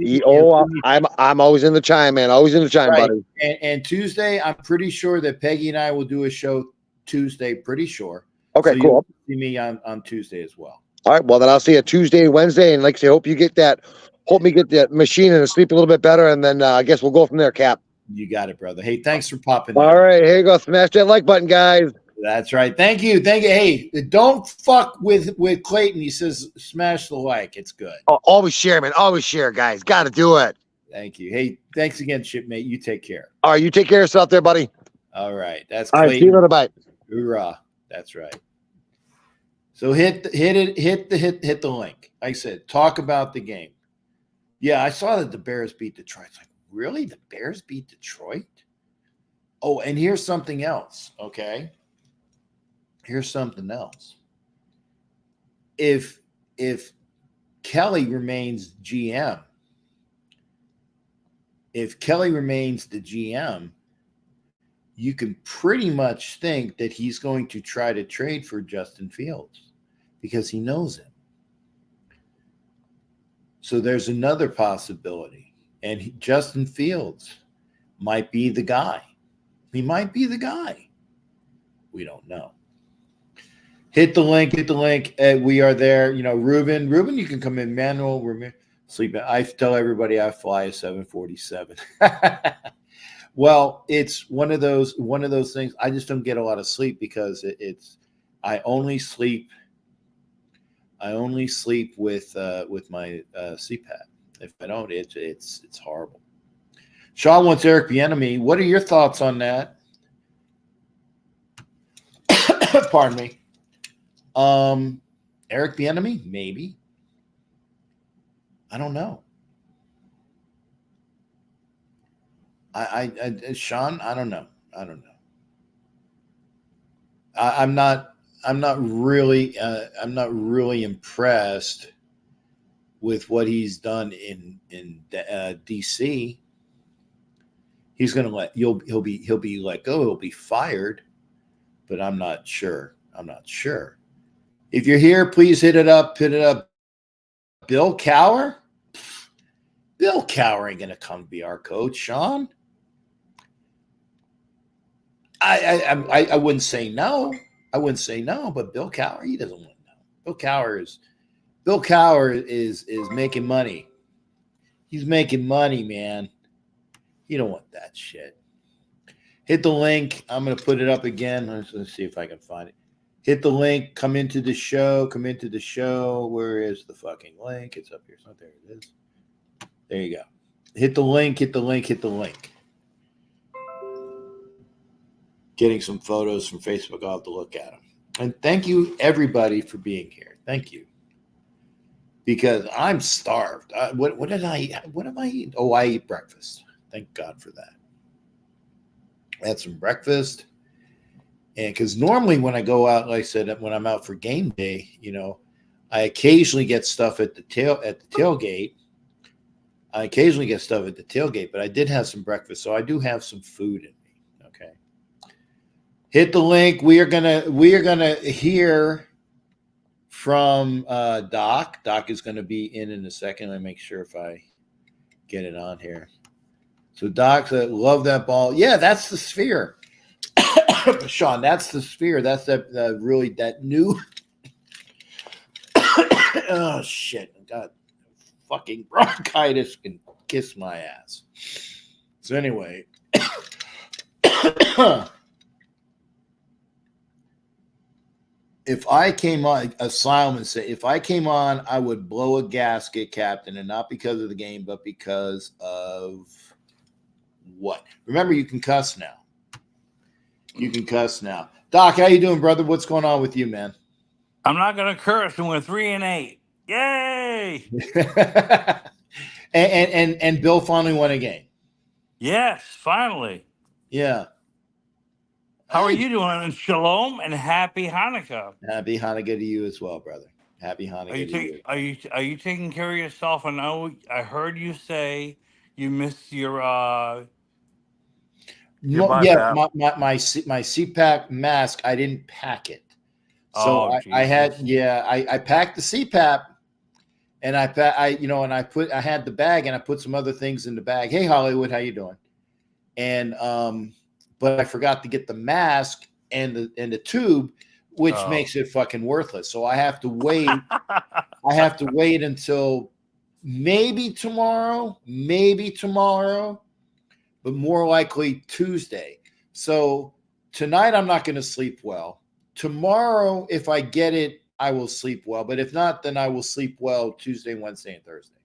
I'm always in the chime, man. Always in the chime, right. buddy. And Tuesday, I'm pretty sure that Peggy and I will do a show Tuesday. Pretty sure. Okay, so cool. You'll see me on Tuesday as well. All right. Well, then I'll see you Tuesday and Wednesday, and like I say, hope me get that machine and sleep a little bit better, and then I guess we'll go from there, Cap. You got it, brother. Hey, thanks for popping. All right, here you go. Smash that like button, guys. That's right. Thank you. Hey, don't fuck with Clayton. He says smash the like. It's good. Oh, always share, man. Always share, guys. Got to do it. Thank you. Hey, thanks again, shipmate. You take care. All right, you take care of yourself there, buddy. All right. That's Clayton. All right, see you later. Bye. Hoorah. That's right. So hit the link. Like I said, talk about the game. Yeah, I saw that the Bears beat Detroit. It's like, really? The Bears beat Detroit? Oh, and here's something else, okay? Here's something else. If Kelly remains GM, if Kelly remains the GM, you can pretty much think that he's going to try to trade for Justin Fields because he knows him. So there's another possibility. And Justin Fields might be the guy. He might be the guy. We don't know. Hit the link. We are there. Ruben, you can come in. Manuel, we're sleeping. I tell everybody I fly a 747. Well, it's one of those things. I just don't get a lot of sleep because I only sleep with my CPAP. If I don't, it's horrible. Sean wants Eric Bieniemy. What are your thoughts on that? Pardon me. Eric Bieniemy, maybe. I don't know. Sean, I don't know. I'm not really impressed with what he's done in DC. He's going to he'll be let go. He'll be fired, but I'm not sure. If you're here, please hit it up. Bill Cowher? Bill Cowher ain't going to come be our coach, Sean. I wouldn't say no. But Bill Cowher, he doesn't want to know. Bill Cowher is making money. He's making money, man. You don't want that shit. Hit the link. I'm going to put it up again. Let's see if I can find it. Hit the link. Come into the show. Where is the fucking link? It's up here. It's not there. It is. There you go. Hit the link. Getting some photos from Facebook. I'll have to look at them. And thank you, everybody, for being here. Thank you. Because I'm starved. What did I eat? What am I eating? Oh, I eat breakfast. Thank God for that. I had some breakfast. And because normally when I go out, like I said, when I'm out for game day, I occasionally get stuff at the tailgate. I occasionally get stuff at the tailgate, but I did have some breakfast, so I do have some food in me. Okay. Hit the link. We are gonna hear from Doc. Doc is gonna be in a second. Let me make sure if I get it on here. So Doc said, "Love that ball." Yeah, that's the sphere, Sean. That's the sphere. That's that really that new. Oh shit! God, fucking bronchitis can kiss my ass. So anyway. If I came on, Asylum said, if I came on, I would blow a gasket, Captain, and not because of the game, but because of what? Remember, you can cuss now. You can cuss now. Doc, how you doing, brother? What's going on with you, man? I'm not gonna curse, and we're 3-8. Yay! and Bill finally won a game. Yes, finally. Yeah. How are you doing? And shalom and happy Hanukkah. Happy Hanukkah to you as well, brother. Happy Hanukkah to you. Are you taking care of yourself? I know I heard you say you missed your Yeah, my CPAP mask. I didn't pack it, so Oh, I had Jesus. I packed the CPAP, and I had the bag, and I put some other things in the bag. Hey, Hollywood, how you doing? And but I forgot to get the mask and the tube, which makes it fucking worthless. So I have to wait. I have to wait until maybe tomorrow, but more likely Tuesday. So tonight I'm not going to sleep well. Tomorrow, if I get it, I will sleep well. But if not, then I will sleep well Tuesday, Wednesday, and Thursday.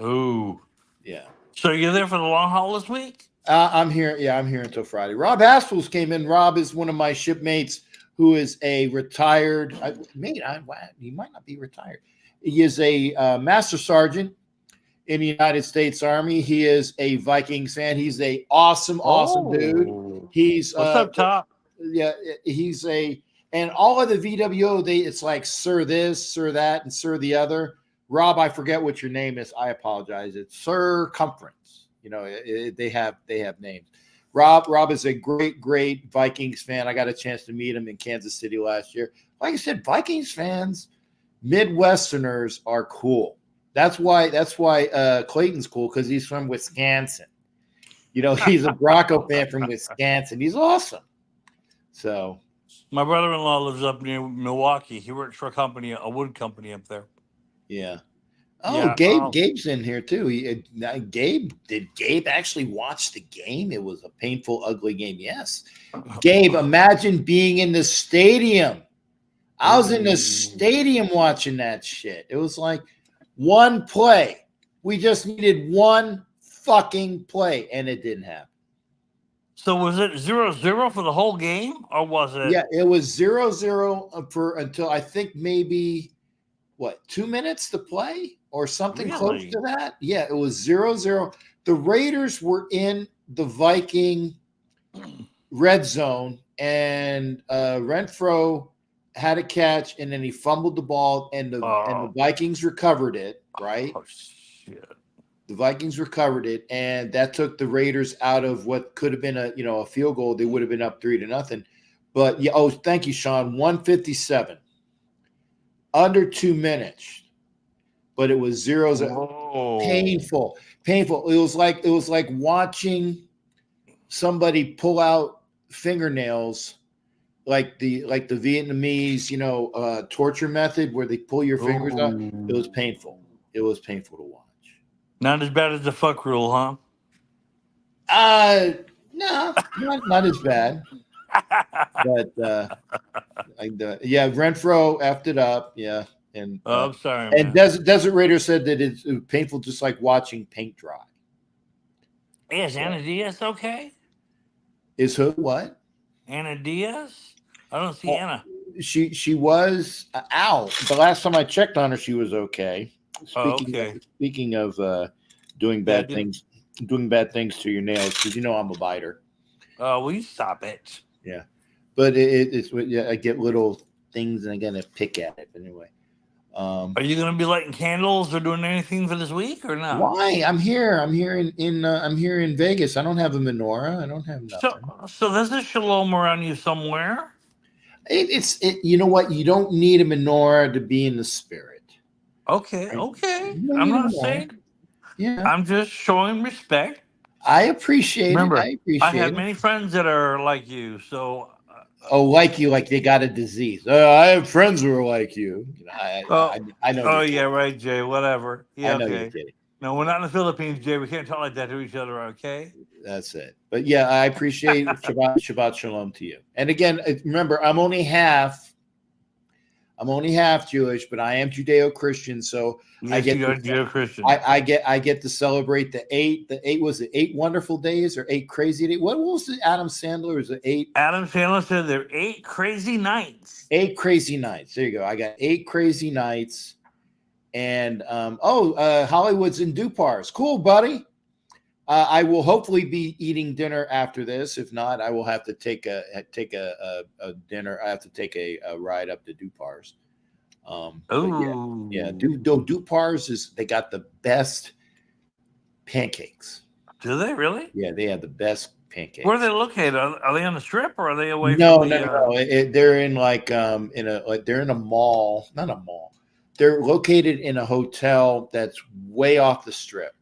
Ooh. Yeah. So you're there for the long haul this week? I'm here. Yeah, I'm here until Friday. Rob Haspels came in. Rob is one of my shipmates who is a retired mate. He might not be retired. He is a master sergeant in the United States Army. He is a Vikings fan. He's a awesome dude. He's what's up, Top? Yeah, he's and all of the VWO, it's like Sir this, Sir that, and Sir the other. Rob, I forget what your name is. I apologize. It's Circumference. They have names. Rob is a great Vikings fan. I got a chance to meet him in Kansas City last year. Like I said, Vikings fans, Midwesterners are cool. That's why Clayton's cool, because he's from Wisconsin. He's a Bronco fan from Wisconsin. He's awesome. So my brother-in-law lives up near Milwaukee. He works for a wood company up there. Yeah. Oh, yeah, Gabe's in here too. Did Gabe actually watch the game? It was a painful, ugly game. Yes. Gabe, imagine being in the stadium. I was in the stadium watching that shit. It was like one play. We just needed one fucking play, and it didn't happen. So was it 0-0 for the whole game, or was it? Yeah, it was 0-0 until I think maybe 2 minutes to play or something close to that. Yeah, it was 0-0. The Raiders were in the Viking red zone, and Renfro had a catch, and then he fumbled the ball, and the Vikings recovered it. Right? Oh shit! The Vikings recovered it, and that took the Raiders out of what could have been a field goal. They would have been up 3-0. But yeah, thank you, Sean. 157, under 2 minutes, but it was 0-0. Painful. It was like watching somebody pull out fingernails, like the Vietnamese, torture method where they pull your fingers out. It was painful. It was painful to watch. Not as bad as the fuck rule, huh? No, not as bad. But Renfro effed it up. Yeah, and I'm sorry, and man. Desert Raider said that it's painful, just like watching paint dry. Is Anna Diaz okay? Is who what? Anna Diaz? I don't see Anna. she was out. The last time I checked on her, she was okay. Oh, Speaking okay. speaking of doing Yeah, bad things, doing bad things to your nails, because I'm a biter. Oh, will you stop it? Yeah, but it's yeah, I get little things and I gotta pick at it. But anyway, Are you going to be lighting candles or doing anything for this week or not? why? I'm here. I'm here in Vegas. I don't have a menorah. I don't have So, nothing. so there's a shalom around you somewhere. You know what? You don't need a menorah to be in the spirit. Okay, Right? okay. You don't I'm need a not menorah. saying. Yeah, I'm just showing respect. I appreciate it. Remember, I I appreciate have it. many friends that are like you. So, Oh, like you, like they got a disease. I have friends who are like you. oh, I know oh you're yeah, kidding. right, Jay. Whatever. I Yeah, know you're okay. kidding. No, we're not in the Philippines, Jay. We can't talk like that to each other. Okay. That's it. But yeah, I appreciate Shabbat Shalom to you. And again, remember, I'm only half Jewish, but I am Judeo-Christian, so I Yes, get you to are Judeo-Christian. I get to celebrate the eight was it 8 wonderful days or 8 crazy days? What was it? Adam Sandler was it Adam Sandler said there are 8 crazy nights. 8 crazy nights? There you go. I got 8 crazy nights, and Hollywood's in Dupars. Cool, buddy. I will hopefully be eating dinner after this. If not, I will have to take a dinner. I have to take a ride up to Dupars. But yeah, Oh, Dupars they got the best pancakes. do they really? Yeah, they have the best Where are they pancakes. located? Are they on the strip or are they away from No, no, the? no. They're in they're in a mall, not a mall. They're located in a hotel that's way off the strip.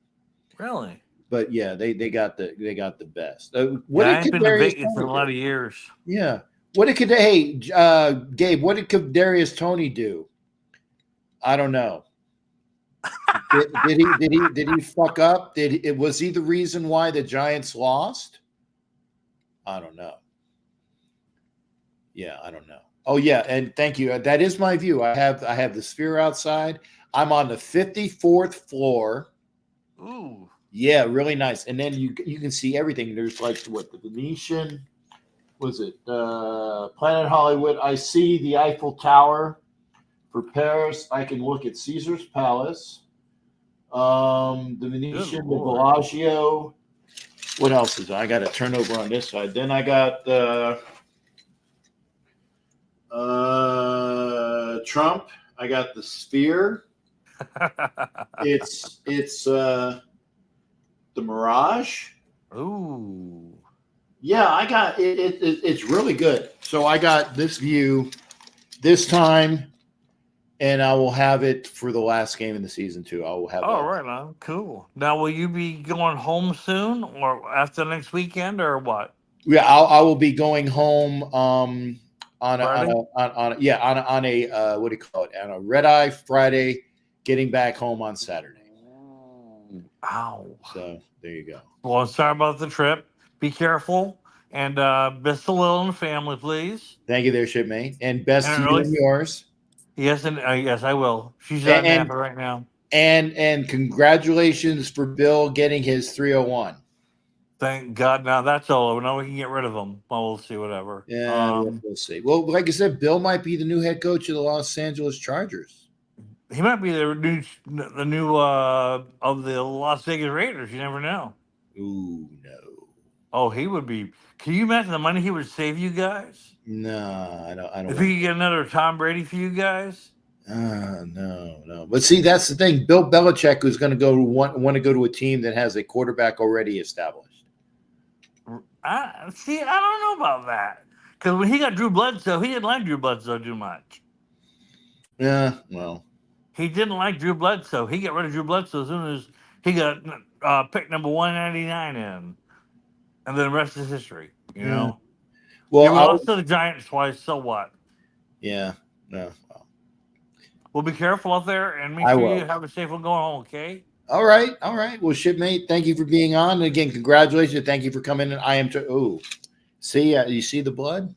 Really? But yeah, they got the best. What Yeah, I did ain't been to Kadarius Vegas in Tony a lot do? of years. Yeah. What did Gabe? What did Kadarius Tony do? I don't know. Did he fuck up? Was he the reason why the Giants lost? I don't know. Yeah, I don't know. Oh yeah, and thank you. That is my view. I have the sphere outside. I'm on the 54th floor. Ooh, Yeah, really nice. And then you can see everything. There's like what the Venetian was it? Planet Hollywood. I see the Eiffel Tower for Paris. I can look at Caesar's Palace. The good Venetian, the lord. Bellagio. What else is there? I got to turn over on this side. Then I got the Trump. I got the Sphere. It's the Mirage. Ooh. Yeah, I got it. It's really good. So I got this view this time, and I will have it for the last game of the season too. I will have Oh, a right on. Cool. Now, will you be going home soon or after next weekend or what? yeah. I will be going home Friday? on a what do you call it, on a red eye Friday, getting back home on Saturday. Ow. So there you go. Well, I'm sorry about the trip. Be careful. And best of Lil and the family, please. Thank you, there, shipmate, and best And to you early. and yours. Yes, and yes, I will. She's And napping right now. and congratulations for Bill getting his 301. Thank God. Now that's all over. Now we can get rid of them. Well, we'll see. Whatever. Yeah, we'll see. Well, like I said, Bill might be the new head coach of the Los Angeles Chargers. He might be the new of the Las Vegas Raiders. You never know. Ooh, no. Oh, he would be. Can you imagine the money he would save you guys? No, I don't If want he could get another Tom Brady for you guys? no. But see, that's the thing. Bill Belichick is going to want to go to a team that has a quarterback already established. I see. I don't know about that because when he got Drew Bledsoe, he didn't like Drew Bledsoe too much. Yeah, well, He didn't like Drew Bledsoe. He got rid of Drew Bledsoe as soon as he got pick number 199 in, and then the rest is history. You yeah. know. Well, Yeah, we lost to the Giants twice. So what? yeah, no. Well, be careful out there and make I sure will. you have a safe one going home. Okay. All right. Well, shipmate, thank you for being on. And again, congratulations. Thank you for coming in. I am. Oh, see, you see the blood?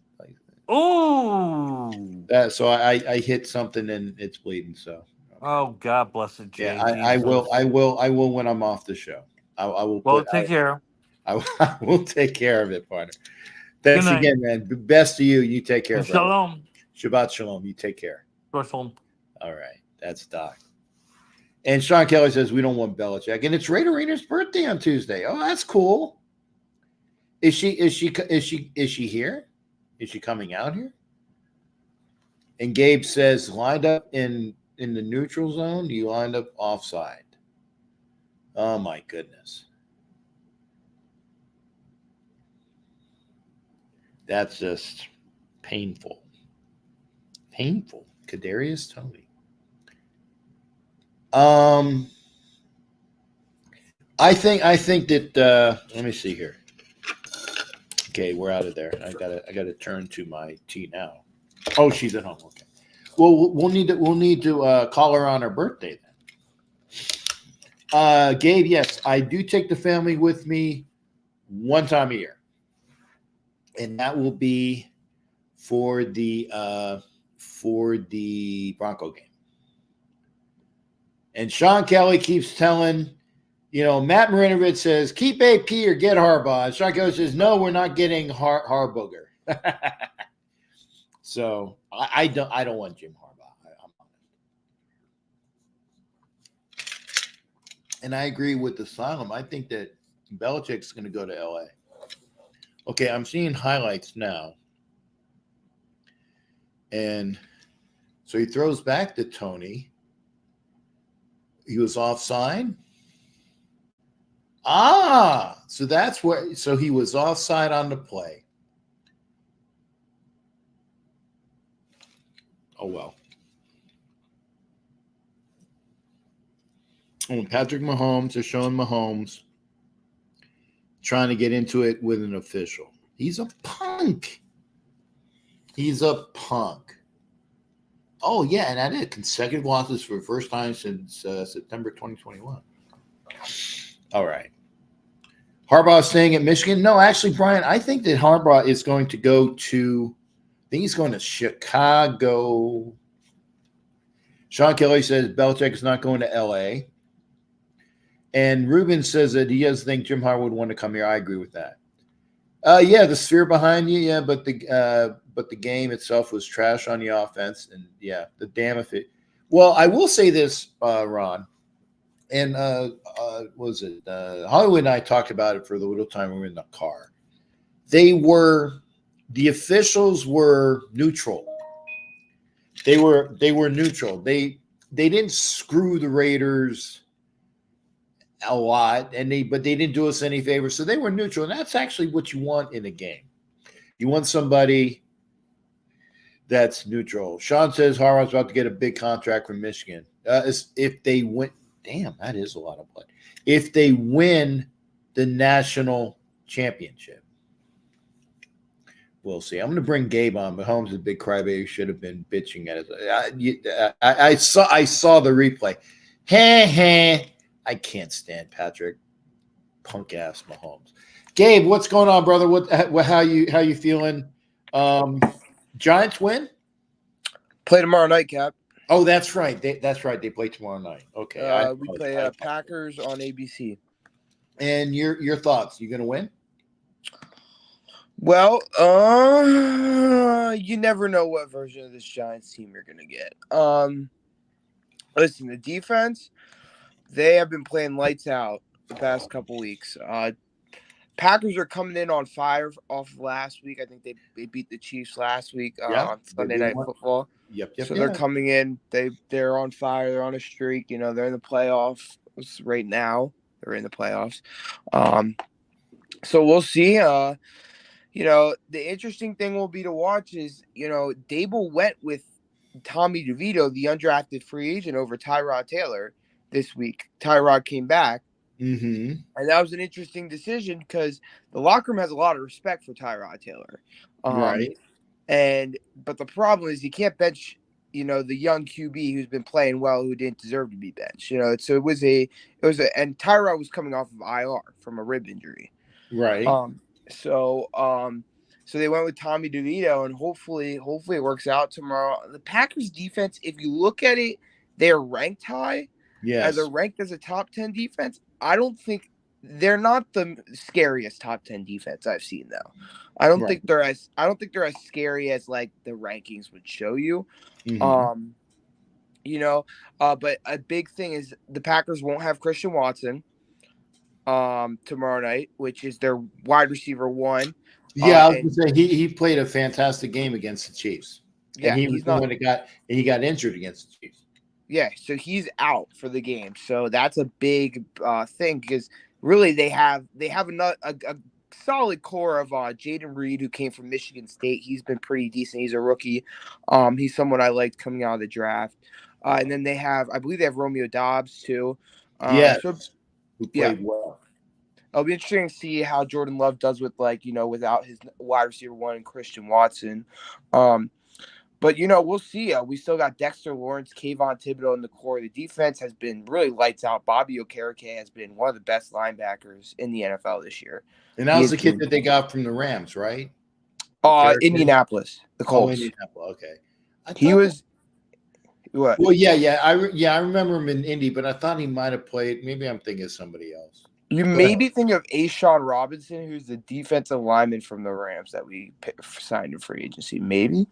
Ooh. So I hit something and it's bleeding. So. Oh, God bless it, Jay. Yeah, I will. Jesus. I will when I'm off the show. I will. Well, take care. I will take care of it, partner. Good Thanks night. again, man. Best to you. You take care, And brother. shalom. Shabbat shalom. You take care. Russell. All right. That's Doc. And Sean Kelly says we don't want Belichick, and it's Raider Rainer's birthday on Tuesday. Oh, that's cool. Is she here? Is she coming out here? And Gabe says lined up in the neutral zone. You lined up offside. Oh my goodness. That's just painful. Painful. Kadarius Toney. I think that let me see here. Okay, we're out of there. I gotta turn to my tea now. Oh, she's at home. Okay. Well, we'll need to call her on her birthday then. Gabe, yes, I do take the family with me one time a year, and that will be for the Bronco game. And Sean Kelly keeps telling, Matt Marinovich says, keep AP or get Harbaugh. And Sean Kelly says, no, we're not getting Harbooger. So I don't want Jim Harbaugh. I'm honest. And I agree with the Asylum. I think that Belichick's going to go to LA. Okay, I'm seeing highlights now. And so he throws back to Toney. He was offside. So that's where. So he was offside on the play. Oh well. And Patrick Mahomes is showing Mahomes trying to get into it with an official. He's a punk. Oh, yeah, and I did consecutive losses for the first time since September 2021. All right. Harbaugh staying at Michigan? No, actually, Brian, I think that Harbaugh is going to go to – I think he's going to Chicago. Sean Kelly says Belichick is not going to L.A. And Ruben says that he doesn't think Jim Harbaugh would want to come here. I agree with that. Yeah, the sphere behind you, yeah, but the game itself was trash on the offense, and yeah, the damn if it. Well, I will say this, Ron, and what was it Hollywood and I talked about it for the little time we were in the car. The officials were neutral. They were neutral. They didn't screw the Raiders a lot, but they didn't do us any favors, so they were neutral, and that's actually what you want in a game. You want somebody that's neutral. Sean says Harbaugh's about to get a big contract from Michigan. If they win, damn, that is a lot of blood. If they win the national championship, we'll see. I'm going to bring Gabe on, but Holmes is a big crybaby. Should have been bitching at it. I saw the replay. I can't stand Patrick, punk ass Mahomes. Gabe, what's going on, brother? How you feeling? Giants win? Play tomorrow night, Cap. Oh, that's right. That's right. They play tomorrow night. Okay. We play Packers on ABC. And your thoughts? You going to win? Well, you never know what version of this Giants team you're going to get. Listen, the defense, they have been playing lights out the past couple weeks. Packers are coming in on fire off of last week. I think they beat the Chiefs last week on Sunday Night Football. Yep. So they're coming in. They're on fire. They're on a streak. They're in the playoffs right now. They're in the playoffs. So we'll see. The interesting thing will be to watch is, Dable went with Tommy DeVito, the undrafted free agent, over Tyrod Taylor this week. Tyrod came back. Mm-hmm. And that was an interesting decision because the locker room has a lot of respect for Tyrod Taylor. Right. But the problem is you can't bench, the young QB who's been playing well, who didn't deserve to be benched. So and Tyrod was coming off of IR from a rib injury. Right. So they went with Tommy DeVito, and hopefully it works out tomorrow. The Packers defense, if you look at it, they're ranked high. Yes. They're ranked as a top 10 defense. I don't think they're not the scariest top 10 defense I've seen though. I don't Right. think they're as scary as like the rankings would show you. Mhm. But a big thing is the Packers won't have Christian Watson tomorrow night, which is their wide receiver one. Yeah, I was And gonna say he played a fantastic game against the Chiefs, and yeah, he was he's the not. one that got injured against the Chiefs. Yeah, so he's out for the game. So that's a big thing because really they have a solid core of Jaden Reed, who came from Michigan State. He's been pretty decent. He's a rookie. He's someone I liked coming out of the draft. And then I believe they have Romeo Dobbs too. Yes, So who yeah, played well. it'll be interesting to see how Jordan Love does with without his wide receiver one and Christian Watson. But we'll see. We still got Dexter Lawrence, Kayvon Thibodeau in the core. The defense has been really lights out. Bobby Okereke has been one of the best linebackers in the NFL this year. And that was the kid that they got from the Rams, right? Indianapolis, the Colts. Indianapolis. Okay. He was what? Well, yeah. I remember him in Indy, but I thought he might have played. Maybe I'm thinking of somebody else. You maybe think of Ashawn Robinson, who's the defensive lineman from the Rams that we signed in free agency. Maybe.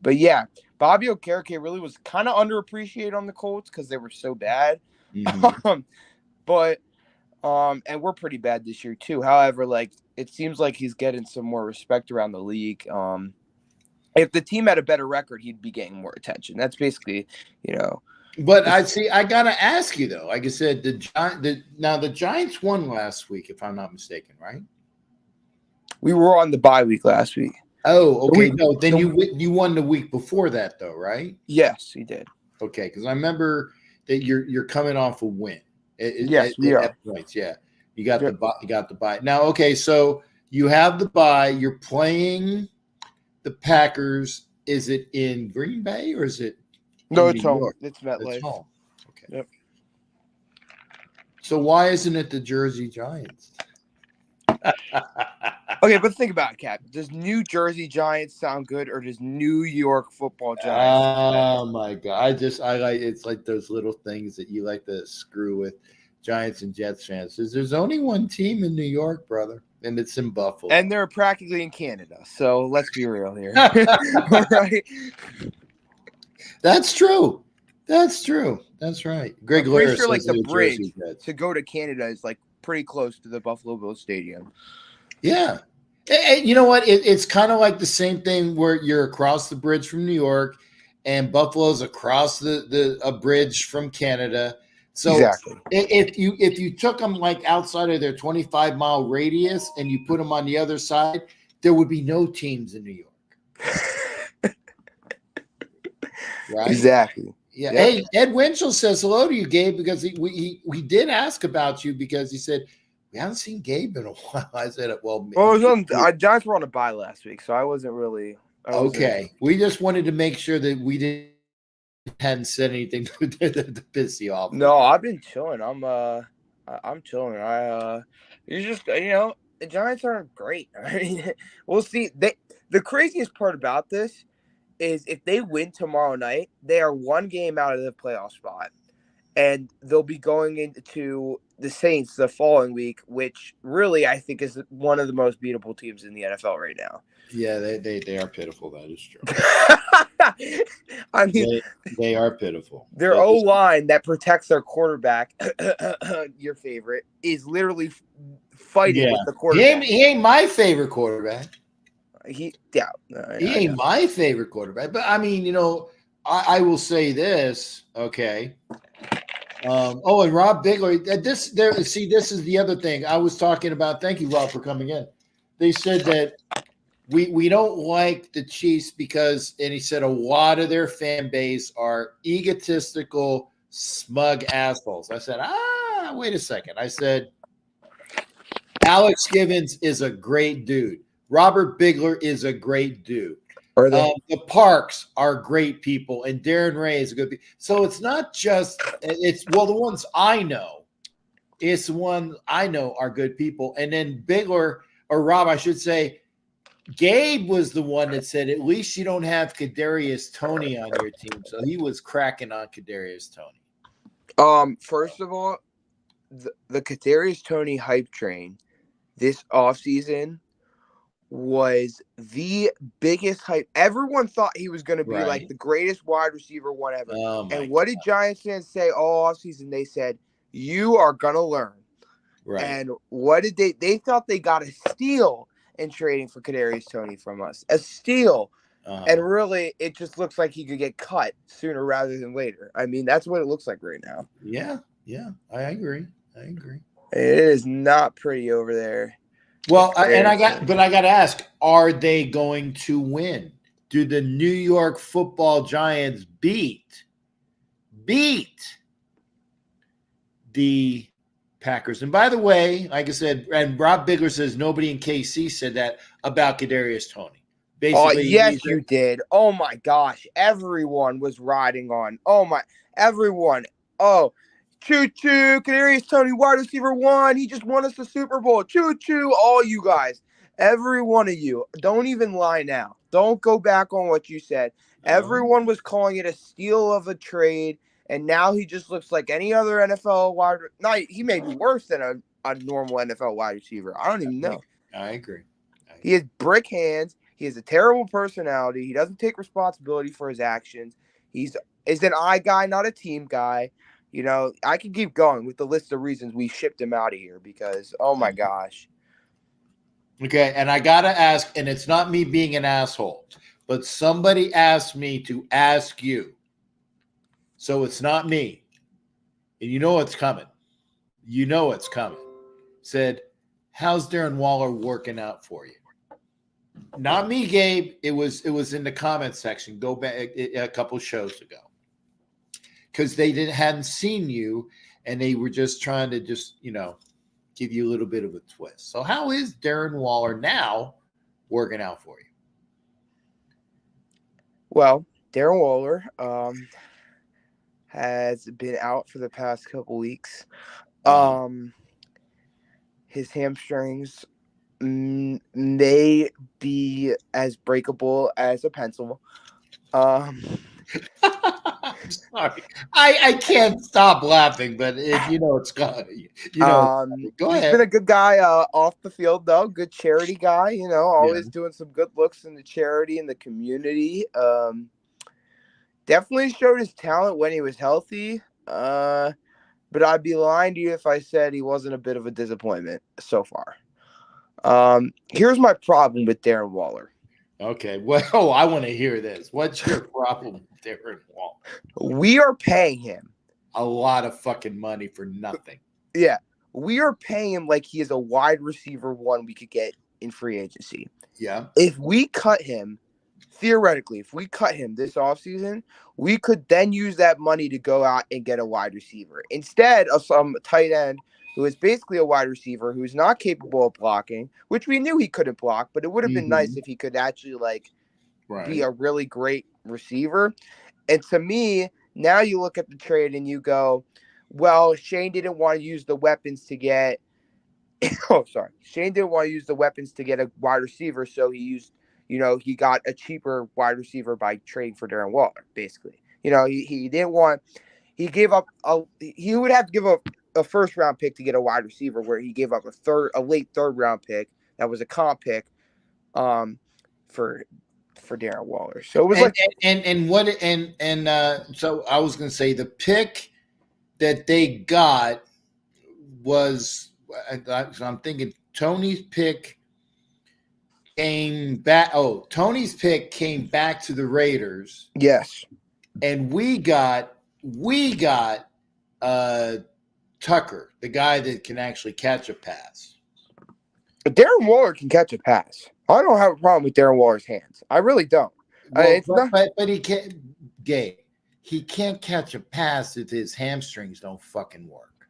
But yeah, Bobby Okereke really was kind of underappreciated on the Colts because they were so bad. Mm-hmm. And we're pretty bad this year too. However, like it seems like he's getting some more respect around the league. If the team had a better record, he'd be getting more attention. That's basically, But I gotta ask you though. Like I said, the Giants won last week, if I'm not mistaken, right? We were on the bye week last week. Oh, okay. Then you won the week before that, though, right? Yes, he did. Okay, because I remember that you're coming off a win. Yes, we are. Points, yeah. You got the bye. Now, okay, so you have the bye. You're playing the Packers. Is it in Green Bay or is it? No, it's home. It's MetLife. It's home. Okay. Yep. So why isn't it the Jersey Giants? Okay, but think about it, Cap. Does New Jersey Giants sound good, or does New York Football Giants? Oh my God! I like it's like those little things that you like to screw with Giants and Jets fans. There's only one team in New York, brother, and it's in Buffalo. And they're practically in Canada. So let's be real here. All right. That's true. That's right. Greg Lewis pretty sure like the bridge Jets. to go to Canada is like pretty close to the Buffalo Bills Stadium. Yeah. And you know what? It's kind of like the same thing where you're across the bridge from New York and Buffalo's across a bridge from Canada. So exactly. if you took them like outside of their 25-mile radius and you put them on the other side, there would be no teams in New York. Right? Exactly. Yeah. Yep. Hey, Ed Winchell says hello to you, Gabe, because we did ask about you because he said, we haven't seen Gabe in a while. I said, our Giants were on a bye last week, so I wasn't really okay. We just wanted to make sure that we hadn't said anything to piss you off. No, I've been chilling. I'm chilling. It's just the Giants aren't great. I mean, we'll see. The craziest part about this is if they win tomorrow night, they are one game out of the playoff spot. And they'll be going into the Saints the following week, which really I think is one of the most beatable teams in the NFL right now. Yeah, they are pitiful. That is true. I mean, they are pitiful. Their O-line that protects their quarterback, your favorite, is literally fighting with the quarterback. He ain't my favorite quarterback. He ain't my favorite quarterback. But I mean, I will say this, okay. And Rob Bigler, this is the other thing I was talking about. Thank you, Rob, for coming in. They said that we don't like the Chiefs because, and he said a lot of their fan base are egotistical, smug assholes. I said, wait a second. I said, Alex Givens is a great dude. Robert Bigler is a great dude. The Parks are great people, and Darren Ray is a good. So it's not just the ones I know. It's the ones I know are good people, and then Bigler or Rob, I should say, Gabe was the one that said at least you don't have Kadarius Toney on your team, so he was cracking on Kadarius Toney. First of all, the Kadarius Toney hype train this offseason was the biggest hype. Everyone thought he was going to be like Right. the greatest wide receiver one ever. Oh my And what did Giants fans say all offseason? They said, you are going to learn. Right. And what did they thought they got a steal in trading for Kadarius Toney from us. A steal. And really, it just looks like he could get cut sooner rather than later. I mean, that's what it looks like right now. Yeah. I agree. It is not pretty over there. Well, I got to ask: are they going to win? Do the New York Football Giants beat the Packers? And by the way, like I said, and Rob Bigler says nobody in KC said that about Kadarius Toney. Basically, yes, you did. Oh my gosh, everyone was riding on. Everyone. Oh, choo choo, Kadarius Toney, wide receiver 1. He just won us the Super Bowl. Choo choo, all you guys, every one of you. Don't even lie now. Don't go back on what you said. Everyone was calling it a steal of a trade, and now he just looks like any other NFL wide. No, he may be worse than a normal NFL wide receiver. I don't even know. I agree. He has brick hands. He has a terrible personality. He doesn't take responsibility for his actions. Is an I guy, not a team guy. You know, I can keep going with the list of reasons we shipped him out of here because, oh my gosh. Okay, and I got to ask, and it's not me being an asshole, but somebody asked me to ask you. So it's not me. And you know it's coming. Said, how's Darren Waller working out for you? Not me, Gabe. It was in the comment section. Go back a couple shows ago. Because they hadn't seen you, and they were just trying to give you a little bit of a twist. So how is Darren Waller now working out for you? Well, Darren Waller has been out for the past couple weeks. His hamstrings may be as breakable as a pencil. I'm sorry. I can't stop laughing, but it's got go he's ahead. been a good guy off the field, though. Good charity guy, always doing some good looks in the charity and the community. Definitely showed his talent when he was healthy. But I'd be lying to you if I said he wasn't a bit of a disappointment so far. Here's my problem with Darren Waller. Okay, well, I want to hear this. What's your problem with Darren Waller? We are paying him a lot of fucking money for nothing. Yeah, we are paying him like he is a wide receiver 1 we could get in free agency. Yeah. If we cut him, theoretically, if we cut him this offseason, we could then use that money to go out and get a wide receiver instead of some tight end who is basically a wide receiver who's not capable of blocking, which we knew he couldn't block, but it would have been nice if he could actually be a really great receiver. And to me, now you look at the trade and you go, well, Shane didn't want to use the weapons to get Shane didn't want to use the weapons to get a wide receiver, so he used, he got a cheaper wide receiver by trading for Darren Waller, basically. He didn't want, he gave up, he would have to give up a first round pick to get a wide receiver, where he gave up a late third round pick that was a comp pick for Darren Waller. So it was so I was going to say the pick that they got was, I'm thinking Tony's pick came back. Oh, Tony's pick came back to the Raiders. Yes. And we got Tucker, the guy that can actually catch a pass. Darren Waller can catch a pass. I don't have a problem with Darren Waller's hands. I really don't. Well, but he can't. Gabe, he can't catch a pass if his hamstrings don't fucking work.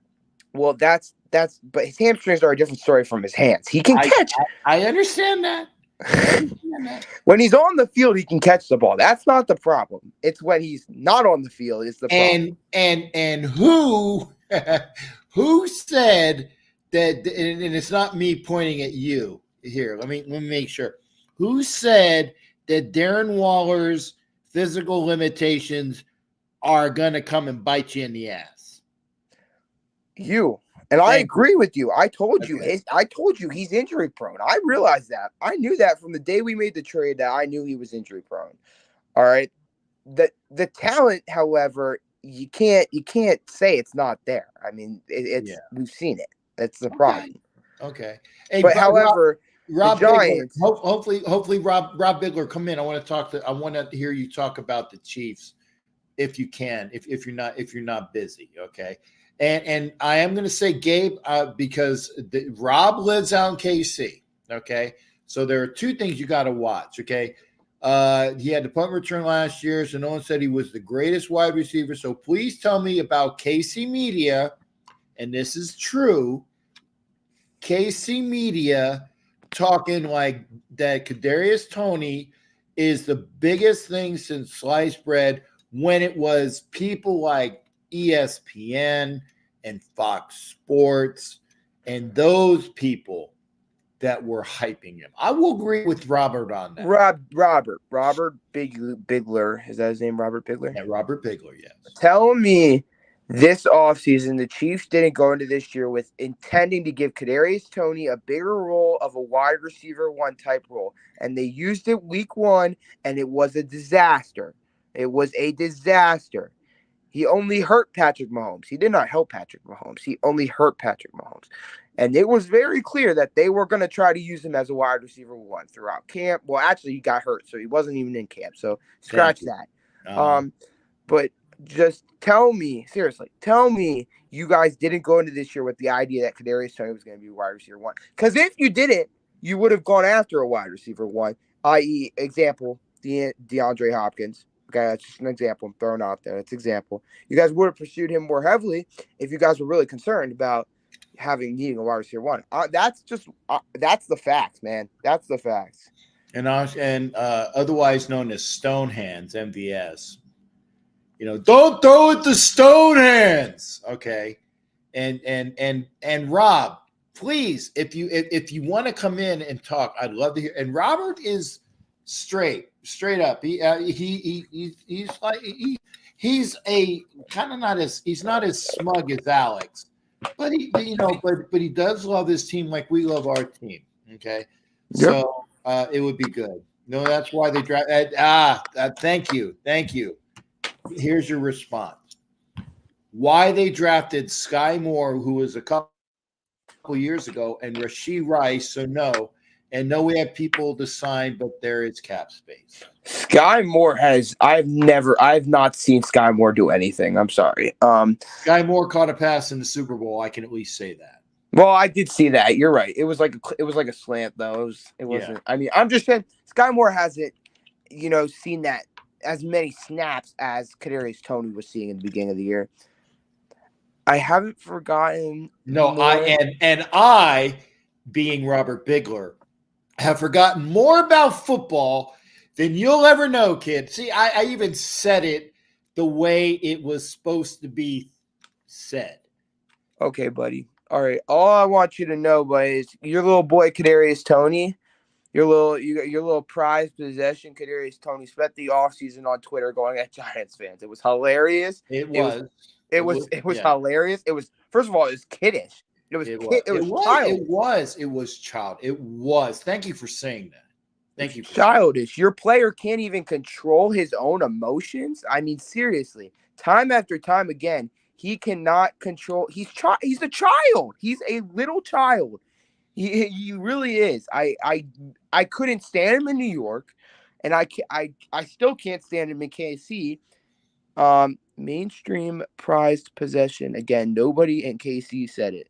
Well, but his hamstrings are a different story from his hands. He can catch. I understand that. When he's on the field, he can catch the ball. That's not the problem. It's when he's not on the field is the problem. And who who said that? And it's not me pointing at you here. Let me make sure. Who said that Darren Waller's physical limitations are gonna come and bite you in the ass? You. And I Thank agree with you. I told you Okay. he's injury prone. I realized that. I knew that from the day we made the trade that I knew he was injury prone. All right. The talent, however, you can't say it's not there. I mean, it's Yeah. we've seen it. That's the Okay. problem. Okay. Hey, But Rob, however, the Rob Bigler. Giants, Hopefully, Rob Bigler, come in. I want to hear you talk about the Chiefs, if you can, if you're not busy. Okay. And I am going to say Gabe, because Rob lives out in KC. Okay. So there are two things you got to watch. Okay. He had the punt return last year, so no one said he was the greatest wide receiver. So please tell me about KC Media, and this is true. KC Media talking like that Kadarius Toney is the biggest thing since sliced bread, when it was people like ESPN and Fox Sports and those people that were hyping him. I will agree with Robert on that. Robert Bigler, is that his name? Robert Bigler. Yeah, Robert Bigler, yes. Tell me this offseason the Chiefs didn't go into this year with intending to give Kadarius Toney a bigger role of a wide receiver one type role. And they used it week 1, and it was a disaster. It was a disaster. He only hurt Patrick Mahomes. He did not help Patrick Mahomes. He only hurt Patrick Mahomes. And it was very clear that they were going to try to use him as a wide receiver one throughout camp. Well, actually, he got hurt, so he wasn't even in camp. So scratch that. But just tell me, seriously, you guys didn't go into this year with the idea that Kadarius Toney was going to be wide receiver one. Because if you didn't, you would have gone after a wide receiver one, i.e., example, DeAndre Hopkins. Okay, that's just an example I'm throwing out there. It's an example. You guys would have pursued him more heavily if you guys were really concerned about needing a wide receiver one. That's the facts, man. That's the facts. And otherwise known as Stonehands, MVS. Don't throw it to Stonehands. Okay. And Rob, please, if you want to come in and talk, I'd love to hear. And Robert is straight up. He's a kind of he's not as smug as Alex, but he does love his team like we love our team. Okay. Yep. So it would be good. No, that's why they draft. Thank you. Here's your response. Why they drafted Sky Moore, who was a couple years ago, and Rashee Rice. So no. And no, we have people to sign, but there is cap space. Sky Moore I've not seen Sky Moore do anything. I'm sorry. Sky Moore caught a pass in the Super Bowl. I can at least say that. Well, I did see that. You're right. It was like a slant though. It wasn't. Yeah. I mean, I'm just saying Sky Moore hasn't, seen that as many snaps as Kadarius Toney was seeing in the beginning of the year. I haven't forgotten. No, I, being Robert Bigler, have forgotten more about football than you'll ever know, kid. See, I even said it the way it was supposed to be said. Okay, buddy. All right. All I want you to know, buddy, is your little boy Kadarius Toney, your little prized possession, Kadarius Toney, spent the offseason on Twitter going at Giants fans. It was hilarious. It was hilarious. It was, first of all, it was kiddish. It was child. It was. Thank you for saying that. Thank you. Childish. Your player can't even control his own emotions. I mean, seriously, time after time again, he cannot control. He's a child. He's a little child. He really is. I couldn't stand him in New York, and I still can't stand him in KC. Mainstream prized possession. Again, nobody in KC said it.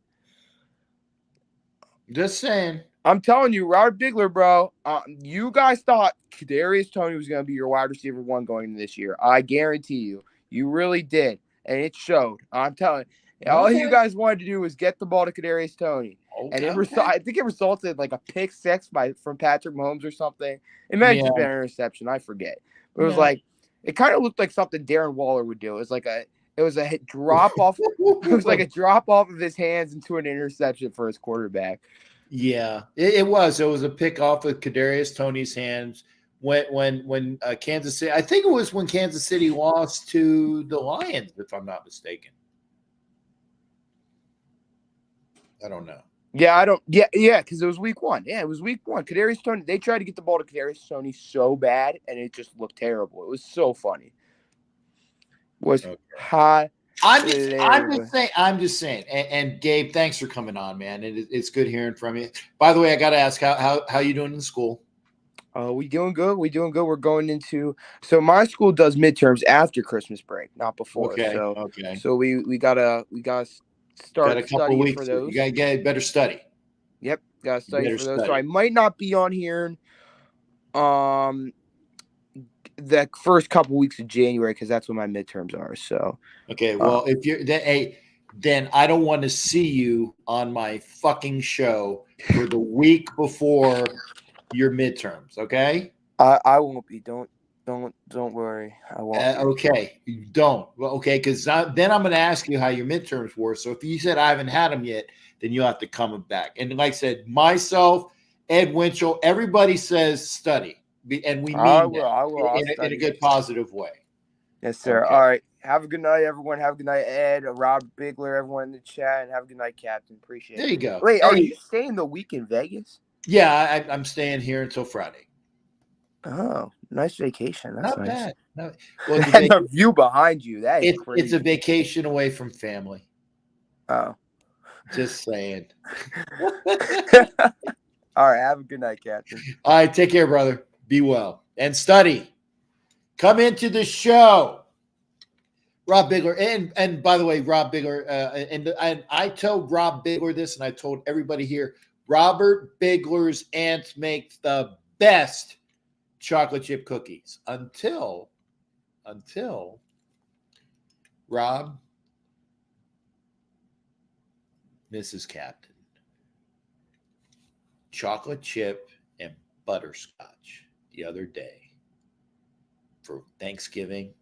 Just saying. I'm telling you, Robert Bigler, bro, you guys thought Kadarius Toney was going to be your wide receiver one going into this year. I guarantee you. You really did. And it showed. I'm telling you. All you guys wanted to do was get the ball to Kadarius Toney. Okay. And I think it resulted in like a pick six from Patrick Mahomes or something. It might have just been an interception. I forget. But it was like, it kind of looked like something Darren Waller would do. It was a drop off. It was like a drop off of his hands into an interception for his quarterback. Yeah, it was. It was a pick off of Kadarius Toney's hands when Kansas City. I think it was when Kansas City lost to the Lions, if I'm not mistaken. I don't know. Yeah, I don't. Yeah, because it was week 1. Yeah, it was week 1. Kadarius Toney. They tried to get the ball to Kadarius Toney so bad, and it just looked terrible. It was so funny. It was hot. I'm just saying. And Gabe, thanks for coming on, man. It's good hearing from you. By the way, I got to ask how you doing in school? We doing good. We're going into my school does midterms after Christmas break, not before. Okay. So we gotta start Got a couple studying weeks. for those. You gotta get better study. Yep, gotta study for those. So I might not be on here the first couple weeks of January because that's when my midterms are. So okay, well, if you're then I don't want to see you on my fucking show for the week before your midterms. Okay. I won't be. Don't worry. I won't. Okay, you don't. Well, okay, because then I'm going to ask you how your midterms were. So if you said I haven't had them yet, then you'll have to come back. And like I said, myself, Ed Winchell, everybody says study, and we mean I will. in a good, positive way. Yes, sir. Okay. All right. Have a good night, everyone. Have a good night, Ed, Rob Bigler, everyone in the chat, and have a good night, Captain. Appreciate it. There you go. Wait, are you staying the week in Vegas? Yeah, I'm staying here until Friday. Oh, nice vacation. That's Not nice. bad. Well, and the view behind you, that is crazy. It's a vacation away from family. Oh. Just saying. All right. Have a good night, Captain. All right. Take care, brother. Be well. And study. Come into the show. Rob Bigler. And by the way, Rob Bigler, and I told Rob Bigler this, and I told everybody here, Robert Bigler's aunts make the best chocolate chip cookies until Rob, Mrs. Captain, chocolate chip and butterscotch the other day for Thanksgiving.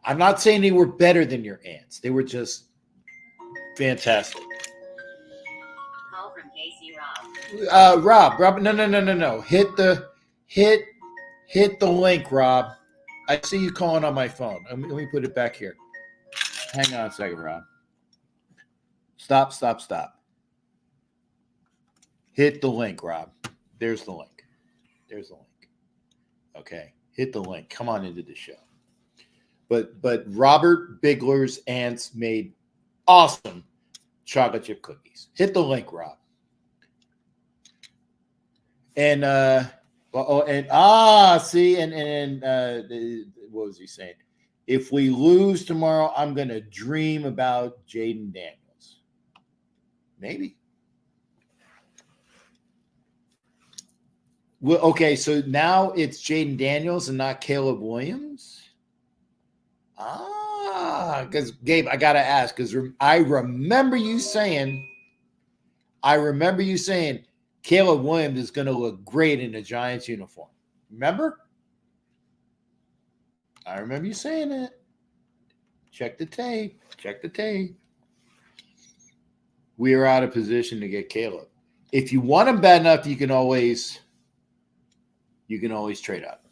I'm not saying they were better than your aunts. They were just fantastic. Call from Casey Rob, no. Hit the link, Rob. I see you calling on my phone. Let me put it back here. Hang on a second, Rob. Stop. Hit the link, Rob. There's the link. Okay. Hit the link. Come on into the show. But Robert Bigler's aunts made awesome chocolate chip cookies. Hit the link, Rob. And what was he saying? If we lose tomorrow, I'm gonna dream about Jaden Daniels. Maybe. Well, okay, so now it's Jaden Daniels and not Caleb Williams. Because Gabe, I gotta ask, because I remember you saying Caleb Williams is going to look great in a Giants uniform. Remember? I remember you saying it. Check the tape. We are out of position to get Caleb. If you want him bad enough, you can always trade up.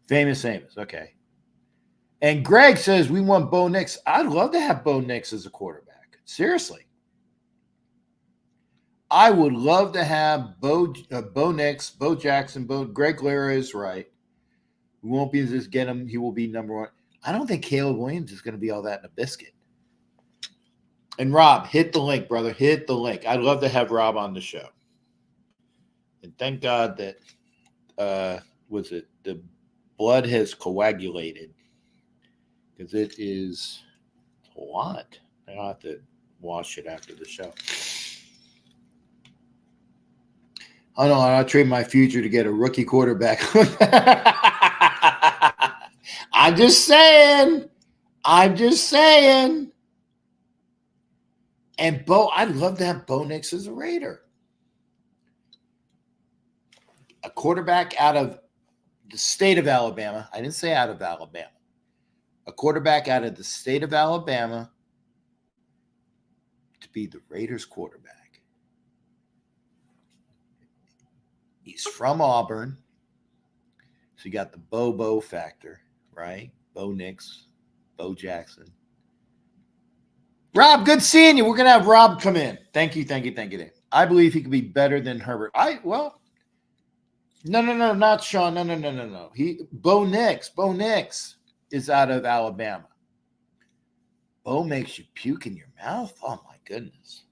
Famous. Okay. And Greg says we want Bo Nix. I'd love to have Bo Nix as a quarterback. Seriously. I would love to have Bo Nix, Bo Jackson, Greg Lara is right. We won't be just get him. He will be number one. I don't think Caleb Williams is going to be all that in a biscuit. And Rob, hit the link, brother. Hit the link. I'd love to have Rob on the show. And thank God that the blood has coagulated. Because it is a lot. I'll have to wash it after the show. Oh, no, I'll trade my future to get a rookie quarterback. I'm just saying. And I'd love to have Bo Nix as a Raider. A quarterback out of the state of Alabama. I didn't say out of Alabama. A quarterback out of the state of Alabama to be the Raiders quarterback. He's from Auburn. So you got the Bo factor, right? Bo Nix, Bo Jackson. Rob, good seeing you. We're gonna have Rob come in. Thank you. I believe he could be better than Herbert. No, not Sean. No. Bo Nix is out of Alabama. Bo makes you puke in your mouth. Oh my goodness.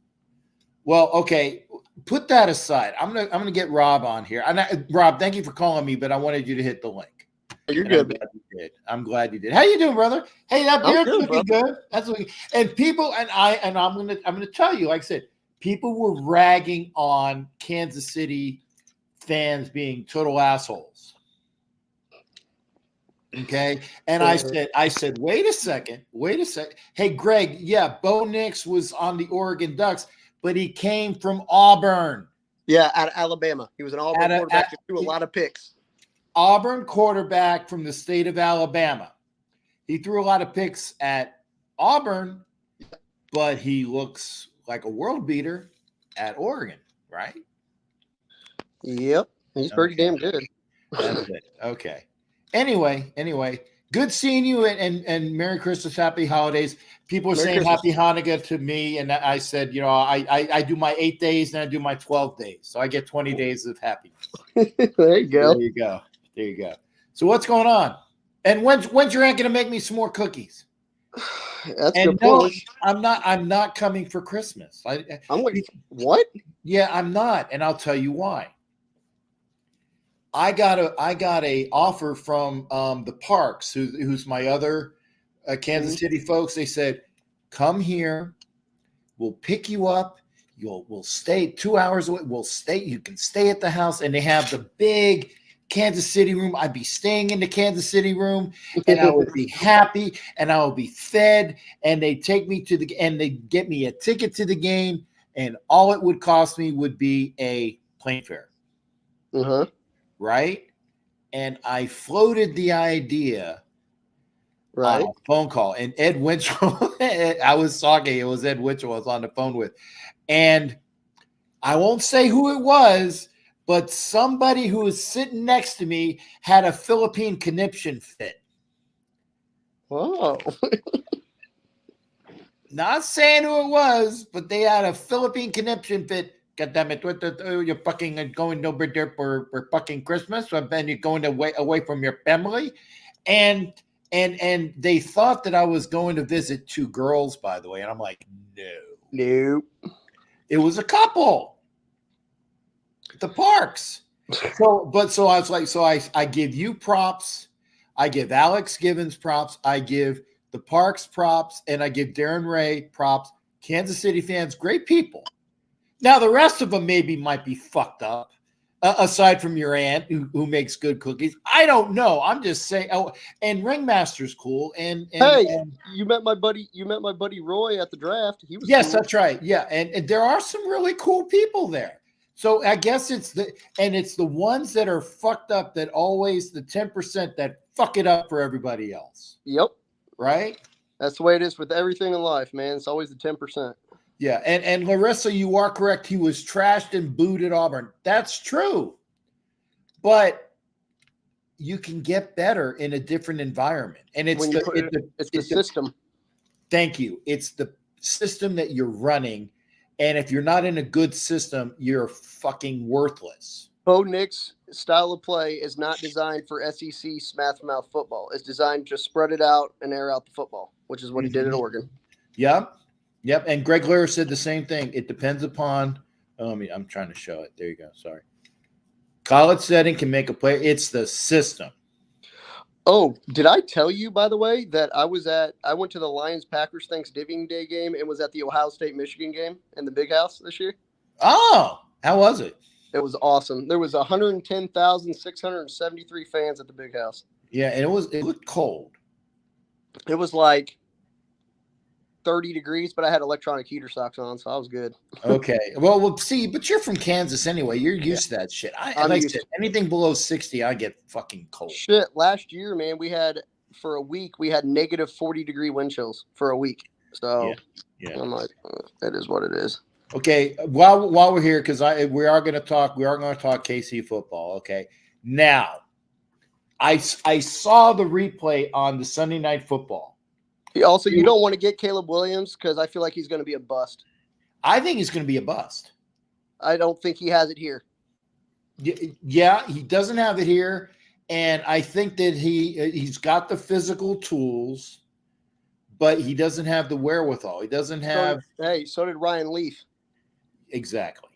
Well, okay, put that aside. I'm gonna get Rob on here. Rob, thank you for calling me, but I wanted you to hit the link. You're good. I'm glad you did. How you doing, brother? Hey, that beard's looking good. That's looking. And people I'm gonna tell you, like I said, people were ragging on Kansas City fans being total assholes. Okay. And I said, wait a second. Hey, Greg, yeah, Bo Nix was on the Oregon Ducks, but he came from Auburn. Yeah, out of Alabama. He was an Auburn quarterback that threw a lot of picks. Auburn quarterback from the state of Alabama. He threw a lot of picks at Auburn, but he looks like a world beater at Oregon, right? Yep. He's pretty damn good. That's it. Okay. Anyway, good seeing you and Merry Christmas, Happy Holidays. People are saying Happy Hanukkah to me, and I said, I do my 8 days and I do my 12 days, so I get 20 days of happiness. There you go. There you go. So what's going on? And when's your aunt gonna make me some more cookies? That's a good point. I'm not coming for Christmas. I'm like, what? Yeah, I'm not, and I'll tell you why. I got a offer from the Parks, who's my other Kansas City folks. They said, "Come here, we'll pick you up. We'll stay 2 hours away. You can stay at the house." And they have the big Kansas City room. I'd be staying in the Kansas City room, and I would be happy, and I would be fed. And they take me and they get me a ticket to the game, and all it would cost me would be a plane fare. Right? And I floated the idea on a phone call. And Ed Winchell, I was talking, it was Ed Winchell I was on the phone with. And I won't say who it was, but somebody who was sitting next to me had a Philippine conniption fit. Whoa. Not saying who it was, but they had a Philippine conniption fit. God damn it! You're fucking going over there for fucking Christmas, so then you're going away from your family, and they thought that I was going to visit two girls, by the way, and I'm like, no, it was a couple, the Parks. So I was like, I give you props, I give Alex Givens props, I give the Parks props, and I give Darren Ray props. Kansas City fans, great people. Now, the rest of them might be fucked up, aside from your aunt who makes good cookies. I don't know. I'm just saying. Oh, and Ringmaster's cool. And you met my buddy. You met my buddy Roy at the draft. He was yes, cool. That's right. Yeah, and there are some really cool people there. So I guess it's the ones that are fucked up that always the 10% that fuck it up for everybody else. Yep. Right. That's the way it is with everything in life, man. It's always the 10%. Yeah, and Larissa, you are correct. He was trashed and booed at Auburn. That's true. But you can get better in a different environment. And it's the system. Thank you. It's the system that you're running. And if you're not in a good system, you're fucking worthless. Bo Nix style of play is not designed for SEC smash mouth football. It's designed to spread it out and air out the football, which is what he did at Oregon. Yep. And Greg Lear said the same thing. It depends upon I'm trying to show it. There you go. Sorry. College setting can make a play. It's the system. Oh, did I tell you, by the way, that I went to the Lions-Packers Thanksgiving Day game and was at the Ohio State-Michigan game in the Big House this year? Oh, how was it? It was awesome. There was 110,673 fans at the Big House. Yeah, and it looked cold. It was like 30 degrees, but I had electronic heater socks on, so I was good. Okay. Well, see, but you're from Kansas anyway. You're used to that shit. Anything below 60, I get fucking cold. Shit, last year, man, for a week, we had negative 40-degree wind chills for a week. So yeah. I'm like, that is what it is. Okay. While we're here, because we are going to talk KC football. Okay. Now, I saw the replay on the Sunday Night Football. Also, you don't want to get Caleb Williams because I feel like he's going to be a bust. I think he's going to be a bust. I don't think he has it here. Yeah, he doesn't have it here, and I think that he's got the physical tools, but he doesn't have the wherewithal. He doesn't have. So did Ryan Leaf. Exactly.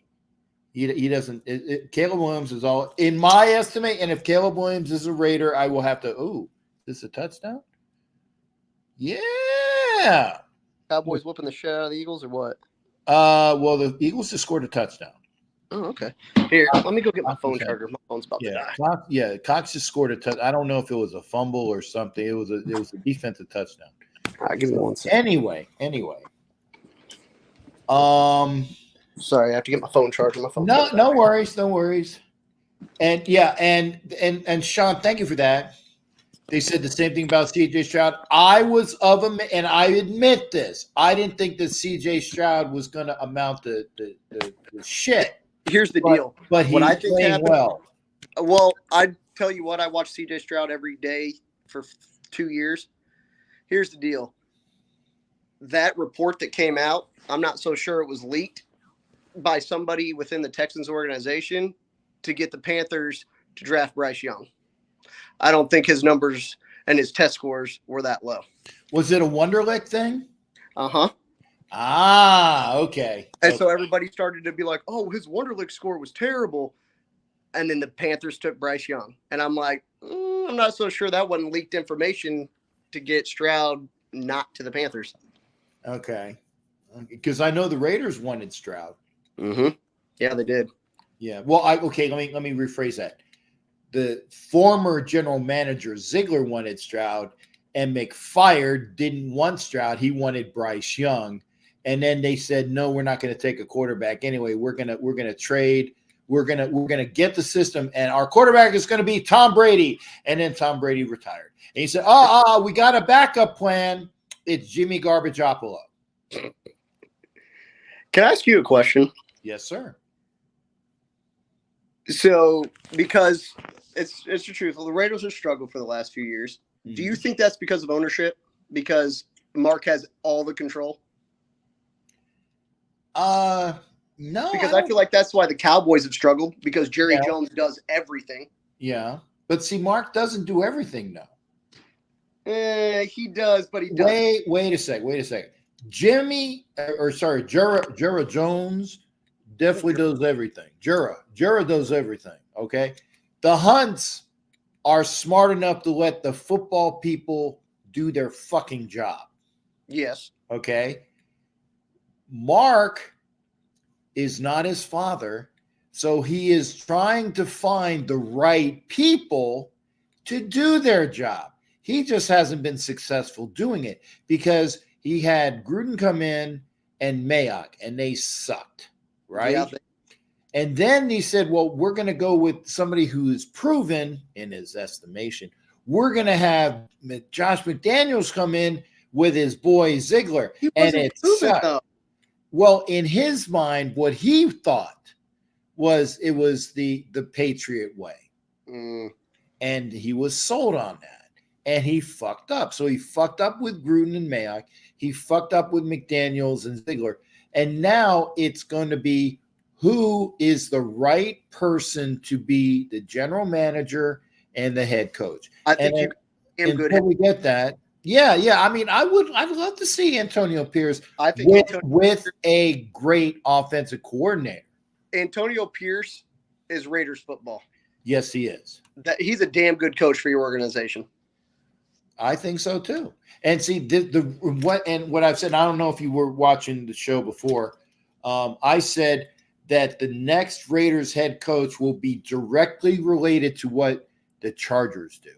He doesn't. Caleb Williams is all in my estimate, and if Caleb Williams is a Raider, I will have to. Oh, is this a touchdown? Yeah. Cowboys whooping the shit out of the Eagles or what? Well, the Eagles just scored a touchdown. Oh, okay. Here, let me go get my phone charger. My phone's about to die. Cox just scored a touchdown. I don't know if it was a fumble or something. It was a defensive touchdown. All right, give me 1 second. Anyway. Sorry, I have to get my phone charger. My phone. No worries. And yeah, and Sean, thank you for that. They said the same thing about CJ Stroud. I was of him, and I admit this. I didn't think that CJ Stroud was going to amount to shit. Here's the deal. But he's playing happened, well. Well, I tell you what, I watched CJ Stroud every day for 2 years. Here's the deal. That report that came out, I'm not so sure it was leaked by somebody within the Texans organization to get the Panthers to draft Bryce Young. I don't think his numbers and his test scores were that low. Was it a Wonderlic thing? Uh-huh. Ah, okay. And so everybody started to be like, oh, his Wonderlic score was terrible. And then the Panthers took Bryce Young. And I'm like, I'm not so sure that wasn't leaked information to get Stroud not to the Panthers. Okay. Because I know the Raiders wanted Stroud. Mm-hmm. Yeah, they did. Yeah. Well, let me rephrase that. The former general manager Ziegler wanted Stroud, and McFire didn't want Stroud. He wanted Bryce Young. And then they said, no, we're not going to take a quarterback anyway. We're gonna trade. We're gonna get the system, and our quarterback is going to be Tom Brady. And then Tom Brady retired. And he said, we got a backup plan. It's Jimmy Garbageopolo. Can I ask you a question? Yes, sir. So, because it's the truth, the Raiders have struggled for the last few years. Mm-hmm. Do you think that's because of ownership? Because Mark has all the control? No. Because I feel like that's why the Cowboys have struggled, because Jerry Jones does everything. Yeah. But see, Mark doesn't do everything, though. He does, but he doesn't. Wait a second. Jerry Jones definitely does everything. Jura does everything, okay? The Hunts are smart enough to let the football people do their fucking job. Yes. Okay? Mark is not his father, so he is trying to find the right people to do their job. He just hasn't been successful doing it because he had Gruden come in and Mayock, and they sucked, right? Yeah. And then he said, well, we're going to go with somebody who is proven in his estimation. We're going to have Josh McDaniels come in with his boy Ziegler. And it sucked. Though. Well, in his mind, what he thought was it was the Patriot way. Mm. And he was sold on that. And he fucked up. So he fucked up with Gruden and Mayock. He fucked up with McDaniels and Ziegler. And now it's going to be who is the right person to be the general manager and the head coach. I think until we get that. Yeah. I mean, I'd love to see Antonio Pierce with a great offensive coordinator. Antonio Pierce is Raiders football. Yes, he is. He's a damn good coach for your organization. I think so too. And see what I've said. I don't know if you were watching the show before. I said that the next Raiders head coach will be directly related to what the Chargers do.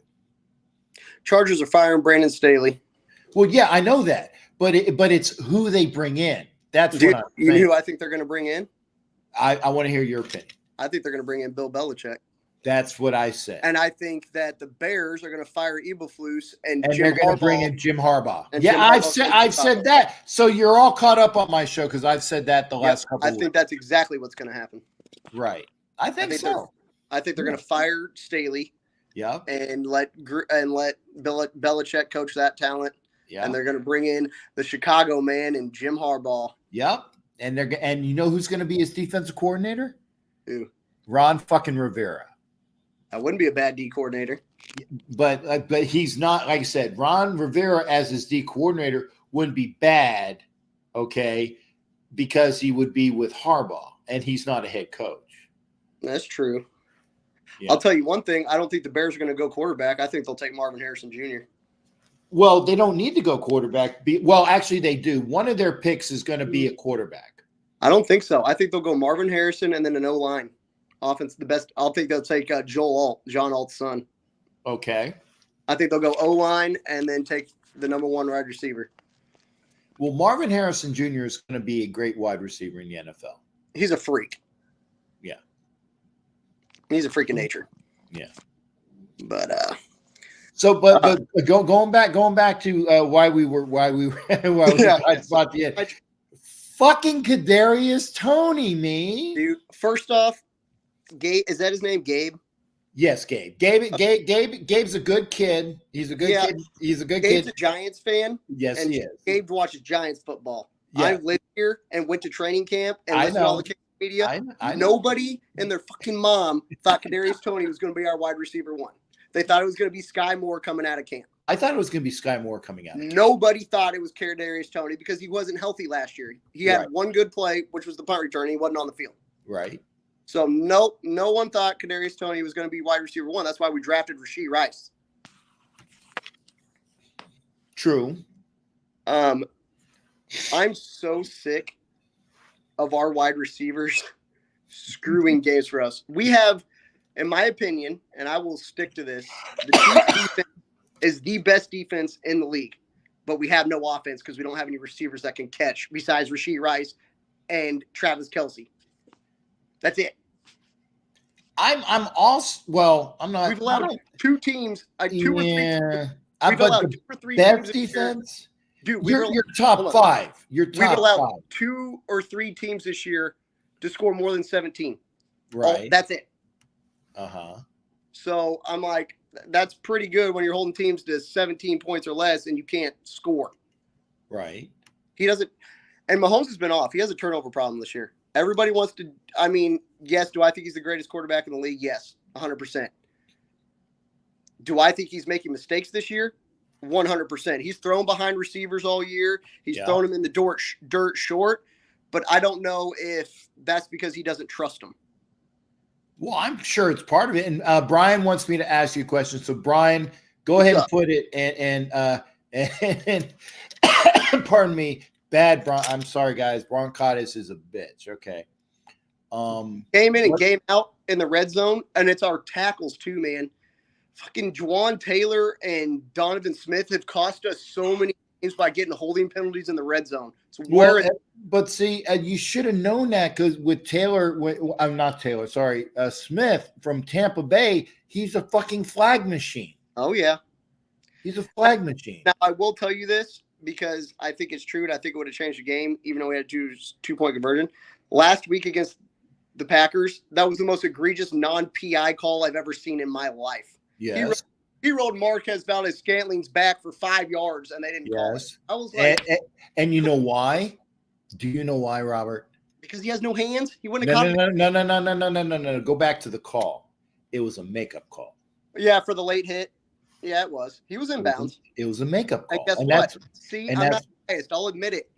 Chargers are firing Brandon Staley. Well, yeah, I know that, but it's who they bring in. That's what I'm saying. You know who I think they're going to bring in? I want to hear your opinion. I think they're going to bring in Bill Belichick. That's what I said. And I think that the Bears are going to fire Eberflus and they're going to bring in Jim Harbaugh. Yeah, I've said that. So you're all caught up on my show because I've said that the last couple of weeks. I think that's exactly what's going to happen. Right. I think so. I think they're going to fire Staley. Yeah. And let Belichick coach that talent. Yeah. And they're going to bring in the Chicago man and Jim Harbaugh. Yep. And you know who's going to be his defensive coordinator? Who? Ron fucking Rivera. That wouldn't be a bad D coordinator. But he's not, like I said, Ron Rivera as his D coordinator wouldn't be bad, okay, because he would be with Harbaugh, and he's not a head coach. That's true. Yeah. I'll tell you one thing. I don't think the Bears are going to go quarterback. I think they'll take Marvin Harrison Jr. Well, they don't need to go quarterback. Well, actually, they do. One of their picks is going to be a quarterback. I don't think so. I think they'll go Marvin Harrison and then an O-line. Offense, the best. I'll think they'll take John Alt's son. Okay. I think they'll go O-line and then take the number 1 wide receiver. Well, Marvin Harrison Jr. is going to be a great wide receiver in the NFL. He's a freak. Yeah. He's a freak of nature. Yeah. But going back to why we thought the end. Fucking Kadarius Toney, me. Dude, first off, Gabe, is that his name? Gabe? Yes, Gabe. Gabe's a good kid. He's a good kid. He's a good Gabe's kid. a Giants fan. Yes, and he is. Gabe watches Giants football. Yeah. I lived here and went to training camp and I listened to know. all the media. I know. Nobody and their fucking mom thought Kadarius Toney was going to be our wide receiver 1. They thought it was going to be Sky Moore coming out of camp. I thought it was going to be Sky Moore coming out. Nobody thought it was Kadarius Toney because he wasn't healthy last year. He had one good play, which was the punt return. And he wasn't on the field. Right. So no one thought Kadarius Toney was going to be wide receiver 1. That's why we drafted Rashee Rice. True. I'm so sick of our wide receivers screwing games for us. We have, in my opinion, and I will stick to this, the Chiefs defense is the best defense in the league, but we have no offense because we don't have any receivers that can catch besides Rashee Rice and Travis Kelce. That's it. I'm also I'm not. We've allowed 2 teams, 2 or 3 teams. We've allowed 2 or 3 best teams defense. Dude, you're top 5. You're top 5. We've allowed 2 or 3 teams this year to score more than 17. Right. That's it. Uh-huh. So I'm like, that's pretty good when you're holding teams to 17 points or less and you can't score. Right. He doesn't. And Mahomes has been off. He has a turnover problem this year. Everybody wants to. I mean, yes. Do I think he's the greatest quarterback in the league? Yes, 100%. Do I think he's making mistakes this year? 100%. He's thrown behind receivers all year. He's thrown them in the dirt short. But I don't know if that's because he doesn't trust them. Well, I'm sure it's part of it. And Brian wants me to ask you a question. So, Brian, go ahead and put it. And pardon me, I'm sorry, guys. Bronchitis is a bitch. Okay. Game in and game out in the red zone, and it's our tackles too, man. Fucking Juwan Taylor and Donovan Smith have cost us so many games by getting holding penalties in the red zone. So but see, you should have known that because with Taylor, I'm not Taylor, sorry, Smith from Tampa Bay, he's a fucking flag machine. Oh yeah, he's a flag machine. Now I will tell you this because I think it's true, and I think it would have changed the game, even though we had a 2-point conversion last week against the Packers. That was the most egregious non-PI call I've ever seen in my life. Yes. He rolled Marquez Valdez-Scantling's back for 5 yards, and they didn't call it. I was like, and you know why? Do you know why, Robert? Because he has no hands. He wouldn't have caught it. No. Go back to the call. It was a makeup call. Yeah, for the late hit. Yeah, it was. He was in bounds. It was a makeup call. And guess what? See, I'm not biased. I'll admit it.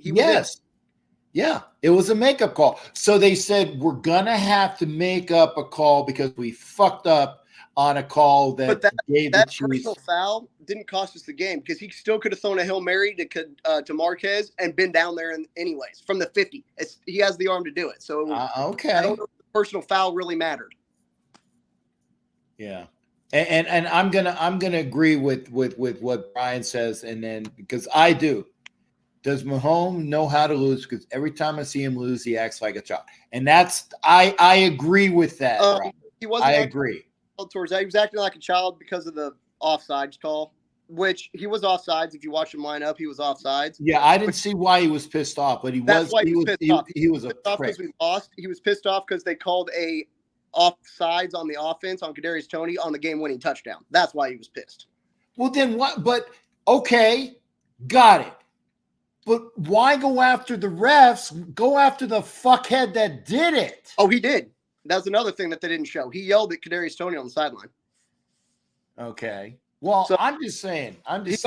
Yeah, it was a makeup call. So they said, we're going to have to make up a call because we fucked up on a call that gave that the Chiefs. personal foul didn't cost us the game because he still could have thrown a Hail Mary to Marquez and been down there anyways from the 50. He has the arm to do it. So okay. I don't know if the personal foul really mattered. Yeah. And I'm gonna agree with what Brian says, and then because I do. Does Mahomes know how to lose? Because every time I see him lose, he acts like a child, and that's I agree with that. He wasn't. I agree. Towards that, he was acting like a child because of the offsides call, which he was offsides. If you watch him line up, he was offsides. Yeah, I didn't see why he was pissed off, but he was pissed off. He was a prick. Because we lost. He was pissed off because they called a offsides on the offense on Kadarius Toney on the game-winning touchdown. That's why he was pissed. Well, then what? But okay, Got it. But why go after the refs? Go after the fuckhead that did it. Oh, he did. That's another thing that they didn't show. He yelled at Kadarius Toney on the sideline. Okay. Well, So I'm just saying. he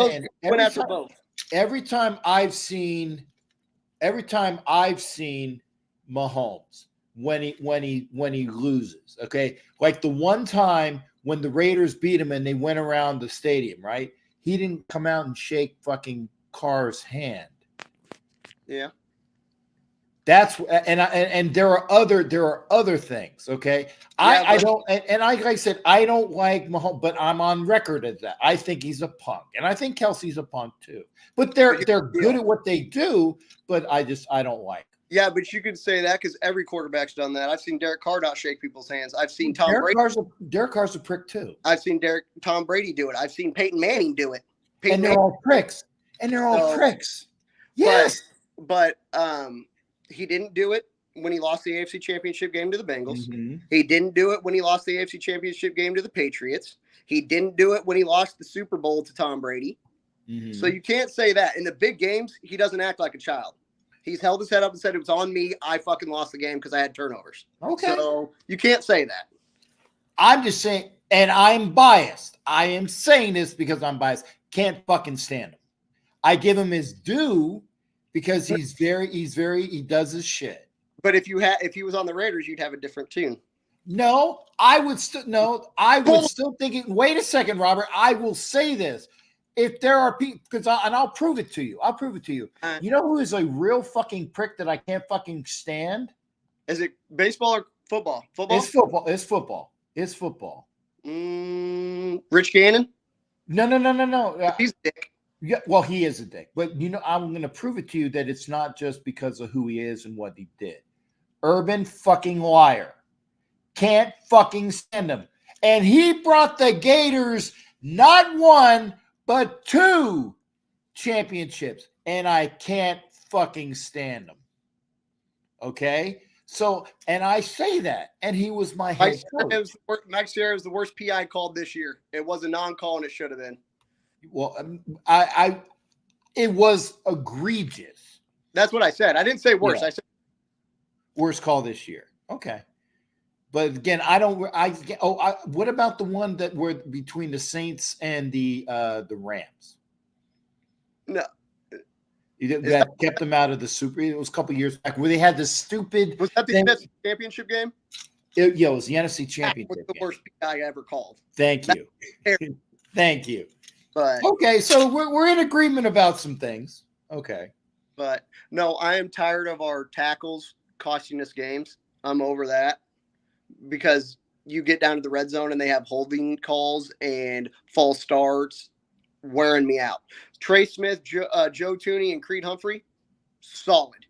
went after both. Every time I've seen Mahomes when he loses, okay, like the one time when the Raiders beat him and they went around the stadium, right? He didn't come out and shake fucking Carr's hand. Yeah. That's and there are other things. Okay, I don't and like I said, I don't like Mahomes, but I'm on record as that. I think he's a punk, and I think Kelsey's a punk too. But they're good at what they do. But I don't like. Yeah, but you could say that because every quarterback's done that. I've seen Derek Carr not shake people's hands. I've seen Derek Carr's a prick too. I've seen Tom Brady do it. I've seen Peyton Manning do it. And they're all pricks. Yes, but he didn't do it when he lost the AFC Championship game to the Bengals. Mm-hmm. He didn't do it when he lost the AFC Championship game to the Patriots. He didn't do it when he lost the Super Bowl to Tom Brady. Mm-hmm. So you can't say that. In the big games, he doesn't act like a child. He's held his head up and said, it was on me. I fucking lost the game because I had turnovers. Okay. So you can't say that. I'm just saying, and I'm biased. I am saying this because I'm biased. Can't fucking stand him. I give him his due because he does his shit. But if he was on the Raiders, you'd have a different tune. No, I would still think it. Wait a second, Robert. I will say this. If there are people, I'll prove it to you. You know who is a real fucking prick that I can't fucking stand? Is it baseball or football? Football? It's football. Rich Gannon? No. He's a dick. Yeah, well, he is a dick. But I'm going to prove it to you that it's not just because of who he is and what he did. Urban fucking liar. Can't fucking stand him. And he brought the Gators not one, but 2 championships. And I can't fucking stand him. Okay? So, and I say that. And he was my head coach. Mike Sierra was the worst PI called this year. It was a non-call and it should have been. Well, it was egregious. That's what I said. I didn't say worse. Yeah. I said worst call this year. Okay. But again, what about the one that were between the Saints and the Rams? No. That kept them out of the Super. It was a couple years back where they had this stupid. Was that the NFC Championship game? It was the NFC Championship. That was the worst PI ever called. Thank you. Thank you. But okay, so we're in agreement about some things. Okay. But no, I am tired of our tackles costing us games. I'm over that because you get down to the red zone and they have holding calls and false starts wearing me out. Trey Smith, Joe Tooney, and Creed Humphrey, solid.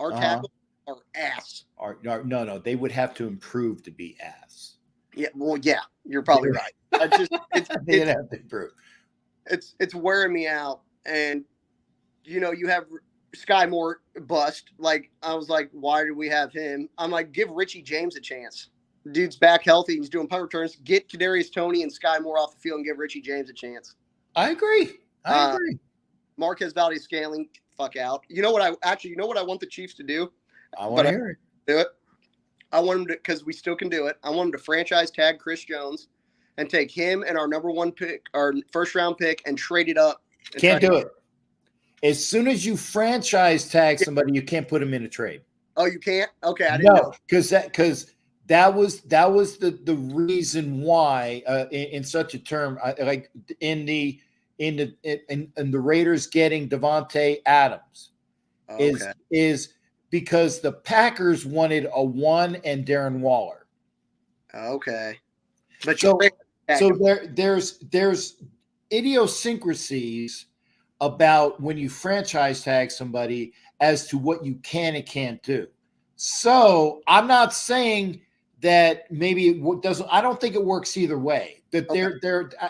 Our tackles are ass. No, they would have to improve to be ass. Yeah, well, yeah, you're probably right. They'd have to improve. It's wearing me out, and you have Sky Moore bust. Like I was like, why do we have him? I'm like, give Richie James a chance. Dude's back healthy. He's doing punt returns. Get Kadarius Toney and Sky Moore off the field and give Richie James a chance. I agree. Marquez Valdez-Scantling, fuck out. You know what I want the Chiefs to do? I want to hear it. Do it. I want them to, because we still can do it. I want them to franchise tag Chris Jones and take him and our number 1 pick, our first round pick, and trade it up. Can't do it. As soon as you franchise tag somebody, you can't put them in a trade. Oh, you can't? Okay, I didn't know. Because that was the reason why in such a term, like in the Raiders getting Devontae Adams is because the Packers wanted a 1 and Darren Waller. Okay. But so there's idiosyncrasies about when you franchise tag somebody as to what you can and can't do. So I'm not saying that maybe it doesn't. I don't think it works either way. That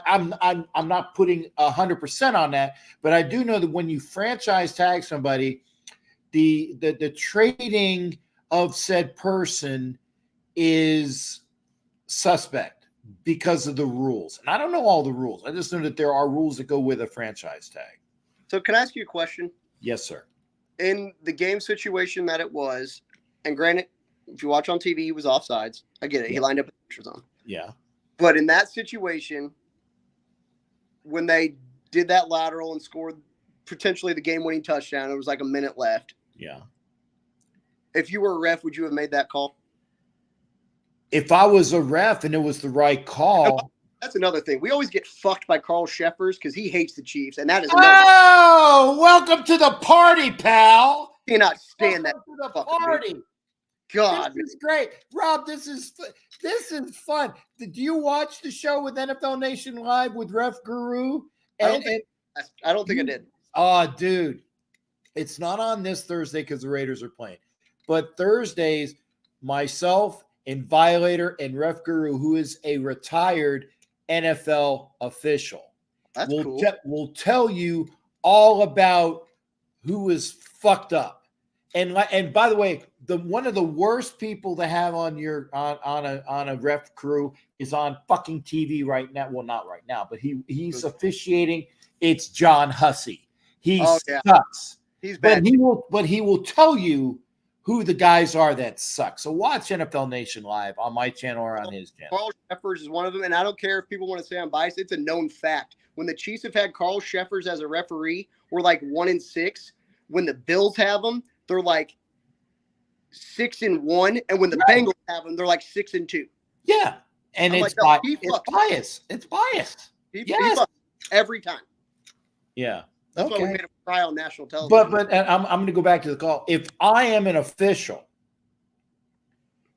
I'm not putting 100% on that, but I do know that when you franchise tag somebody, the trading of said person is suspect because of the rules. And I don't know all the rules. I just know that there are rules that go with a franchise tag. So can I ask you a question? Yes, sir. In the game situation that it was, and granted, if you watch on TV, he was offsides. I get it. He lined up in the neutral zone. Yeah. But in that situation, when they did that lateral and scored potentially the game-winning touchdown, it was like a minute left. Yeah. If you were a ref, would you have made that call? If I was a ref and it was the right call. That's another thing. We always get fucked by Carl Sheffers because he hates the Chiefs, and that is another. Oh, welcome to the party, pal. I cannot stand that. Welcome to the party. God, This is great, Rob. This is fun. Did you watch the show with NFL Nation Live with Ref Guru? I don't think I did. Oh, dude, it's not on this Thursday because the Raiders are playing. But Thursdays, myself and Violator and Ref Guru, who is a retired NFL official, That's cool. will tell you all about who is fucked up. And by the way, one of the worst people to have on your on a ref crew is on fucking TV right now. Well, not right now, but he's officiating. It's John Hussey. He sucks. He's bad. But he will tell you who the guys are that suck. So watch NFL Nation Live on my channel or on his channel. Carl Sheffers is one of them, and I don't care if people want to say I'm biased. It's a known fact. When the Chiefs have had Carl Sheffers as a referee, we're like 1-6. When the Bills have them, they're like 6-1, and when the Bengals have them, they're like 6-2. Yeah, and it's bias. It's bias. Yes, every time. Yeah. That's why we made a try on national television. But I'm going to go back to the call. If I am an official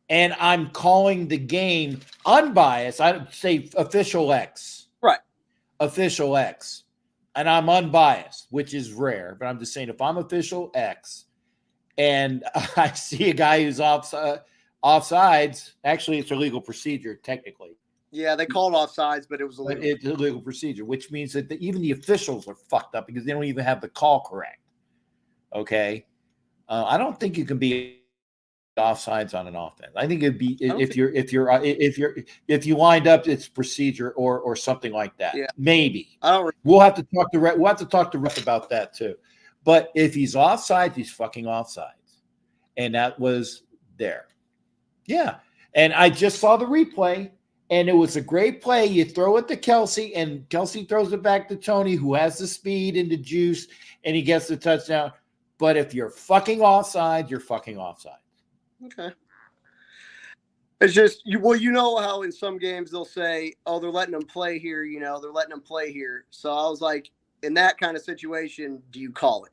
and I'm calling the game unbiased, I'd say official X. Right. Official X. And I'm unbiased, which is rare. But I'm just saying, if I'm official X and I see a guy who's offsides, actually it's a legal procedure technically. Yeah, they called offsides, but it was illegal. It's a legal procedure, which means that even the officials are fucked up because they don't even have the call correct. Okay, I don't think you can be offsides on an offense. I think it'd be if you lined up, it's procedure or something like that. Yeah. Maybe. We'll have to talk to Ref about that too. But if he's offsides, he's fucking offsides, and that was there. Yeah, and I just saw the replay. And it was a great play. You throw it to Kelsey, and Kelsey throws it back to Tony, who has the speed and the juice, and he gets the touchdown. But if you're fucking offside, you're fucking offside. Okay. It's just, you know how in some games they'll say, oh, they're letting them play here, they're letting them play here. So I was like, in that kind of situation, do you call it?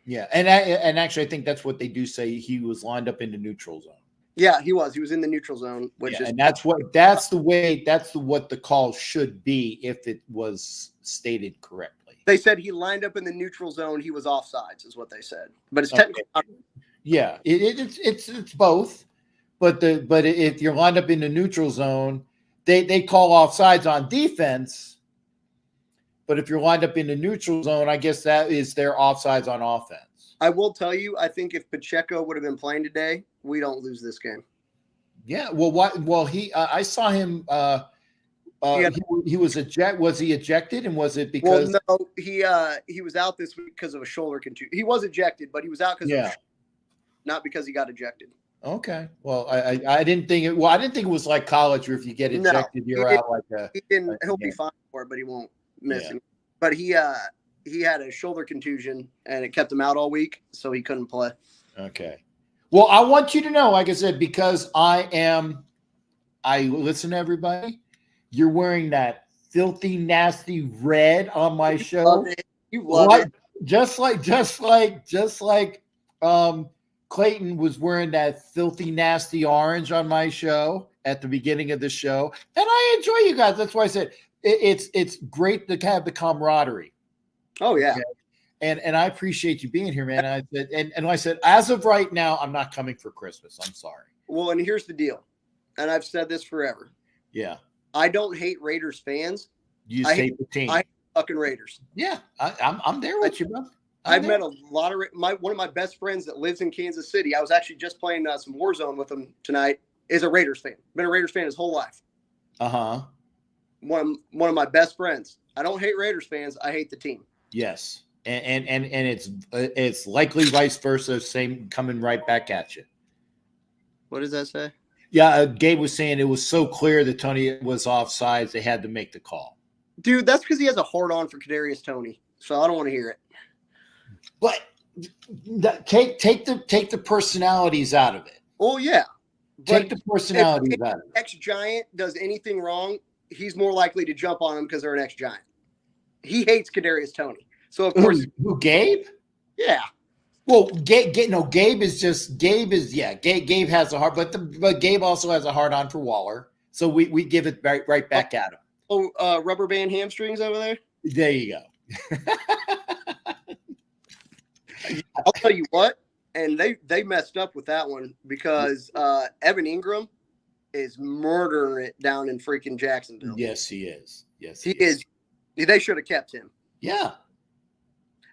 Yeah, and actually I think that's what they do say. He was lined up in the neutral zone. Yeah, he was. He was in the neutral zone, and that's what the call should be if it was stated correctly. They said he lined up in the neutral zone. He was offsides, is what they said. But it's technically not. Yeah, it's both. But if you're lined up in the neutral zone, they call offsides on defense. But if you're lined up in the neutral zone, I guess that is their offsides on offense. I will tell you, I think if Pacheco would have been playing today, we don't lose this game. Yeah. Well, I saw him. He was ejected. Was he ejected? And was it because? Well, no, he was out this week because of a shoulder contusion. He was ejected, but he was out not because he got ejected. Okay. Well, I didn't think it. Well, I didn't think it was like college, where if you get ejected, you're out like a. He didn't. He'll be fine for it, but he won't miss him. But he had a shoulder contusion, and it kept him out all week, so he couldn't play. Okay. Well, I want you to know, like I said, because I listen to everybody. You're wearing that filthy, nasty red on my show. You love it. Just like Clayton was wearing that filthy, nasty orange on my show at the beginning of the show. And I enjoy you guys. That's why I said it's great to have the camaraderie. Oh, yeah. Okay? And I appreciate you being here, man. And I said, as of right now, I'm not coming for Christmas. I'm sorry. Well, and here's the deal. And I've said this forever. Yeah. I don't hate Raiders fans. You just hate the team. I hate fucking Raiders. Yeah. I'm there with you, bro. I've met a lot of one of my best friends that lives in Kansas City. I was actually just playing some Warzone with him tonight. Is a Raiders fan. Been a Raiders fan his whole life. One of my best friends. I don't hate Raiders fans. I hate the team. Yes. and it's likely vice versa, same coming right back at you. What does that say? Yeah, Gabe was saying it was so clear that Tony was offsides, they had to make the call. Dude, that's because he has a hard on for Kadarius Toney, so I don't want to hear it. But take the personalities out of it. Oh yeah, Take the personalities out of it. Ex-Giant does anything wrong, he's more likely to jump on him because they're an ex-Giant. He hates Kadarius Toney, so of course, who Gabe? Yeah. Well, Gabe has a heart, but Gabe also has a hard on for Waller, so we give it right back at him. Oh, rubber band hamstrings over there. There you go. I'll tell you what, and they messed up with that one because Evan Ingram is murdering it down in freaking Jacksonville. Yes, he is. Yes, he is. They should have kept him. Yeah.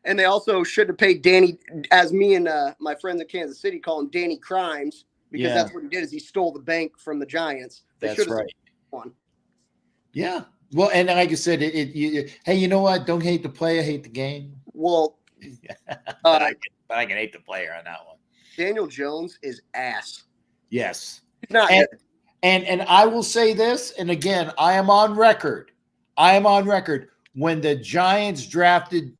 And they also should have paid Danny, as me and my friends in Kansas City call him Danny Crimes, because that's what he did is he stole the bank from the Giants. That's right. One. Yeah. Well, and like I said, hey, you know what? Don't hate the player, hate the game. Well, but I can hate the player on that one. Daniel Jones is ass. Yes. Not and I will say this, and again, I am on record. When the Giants drafted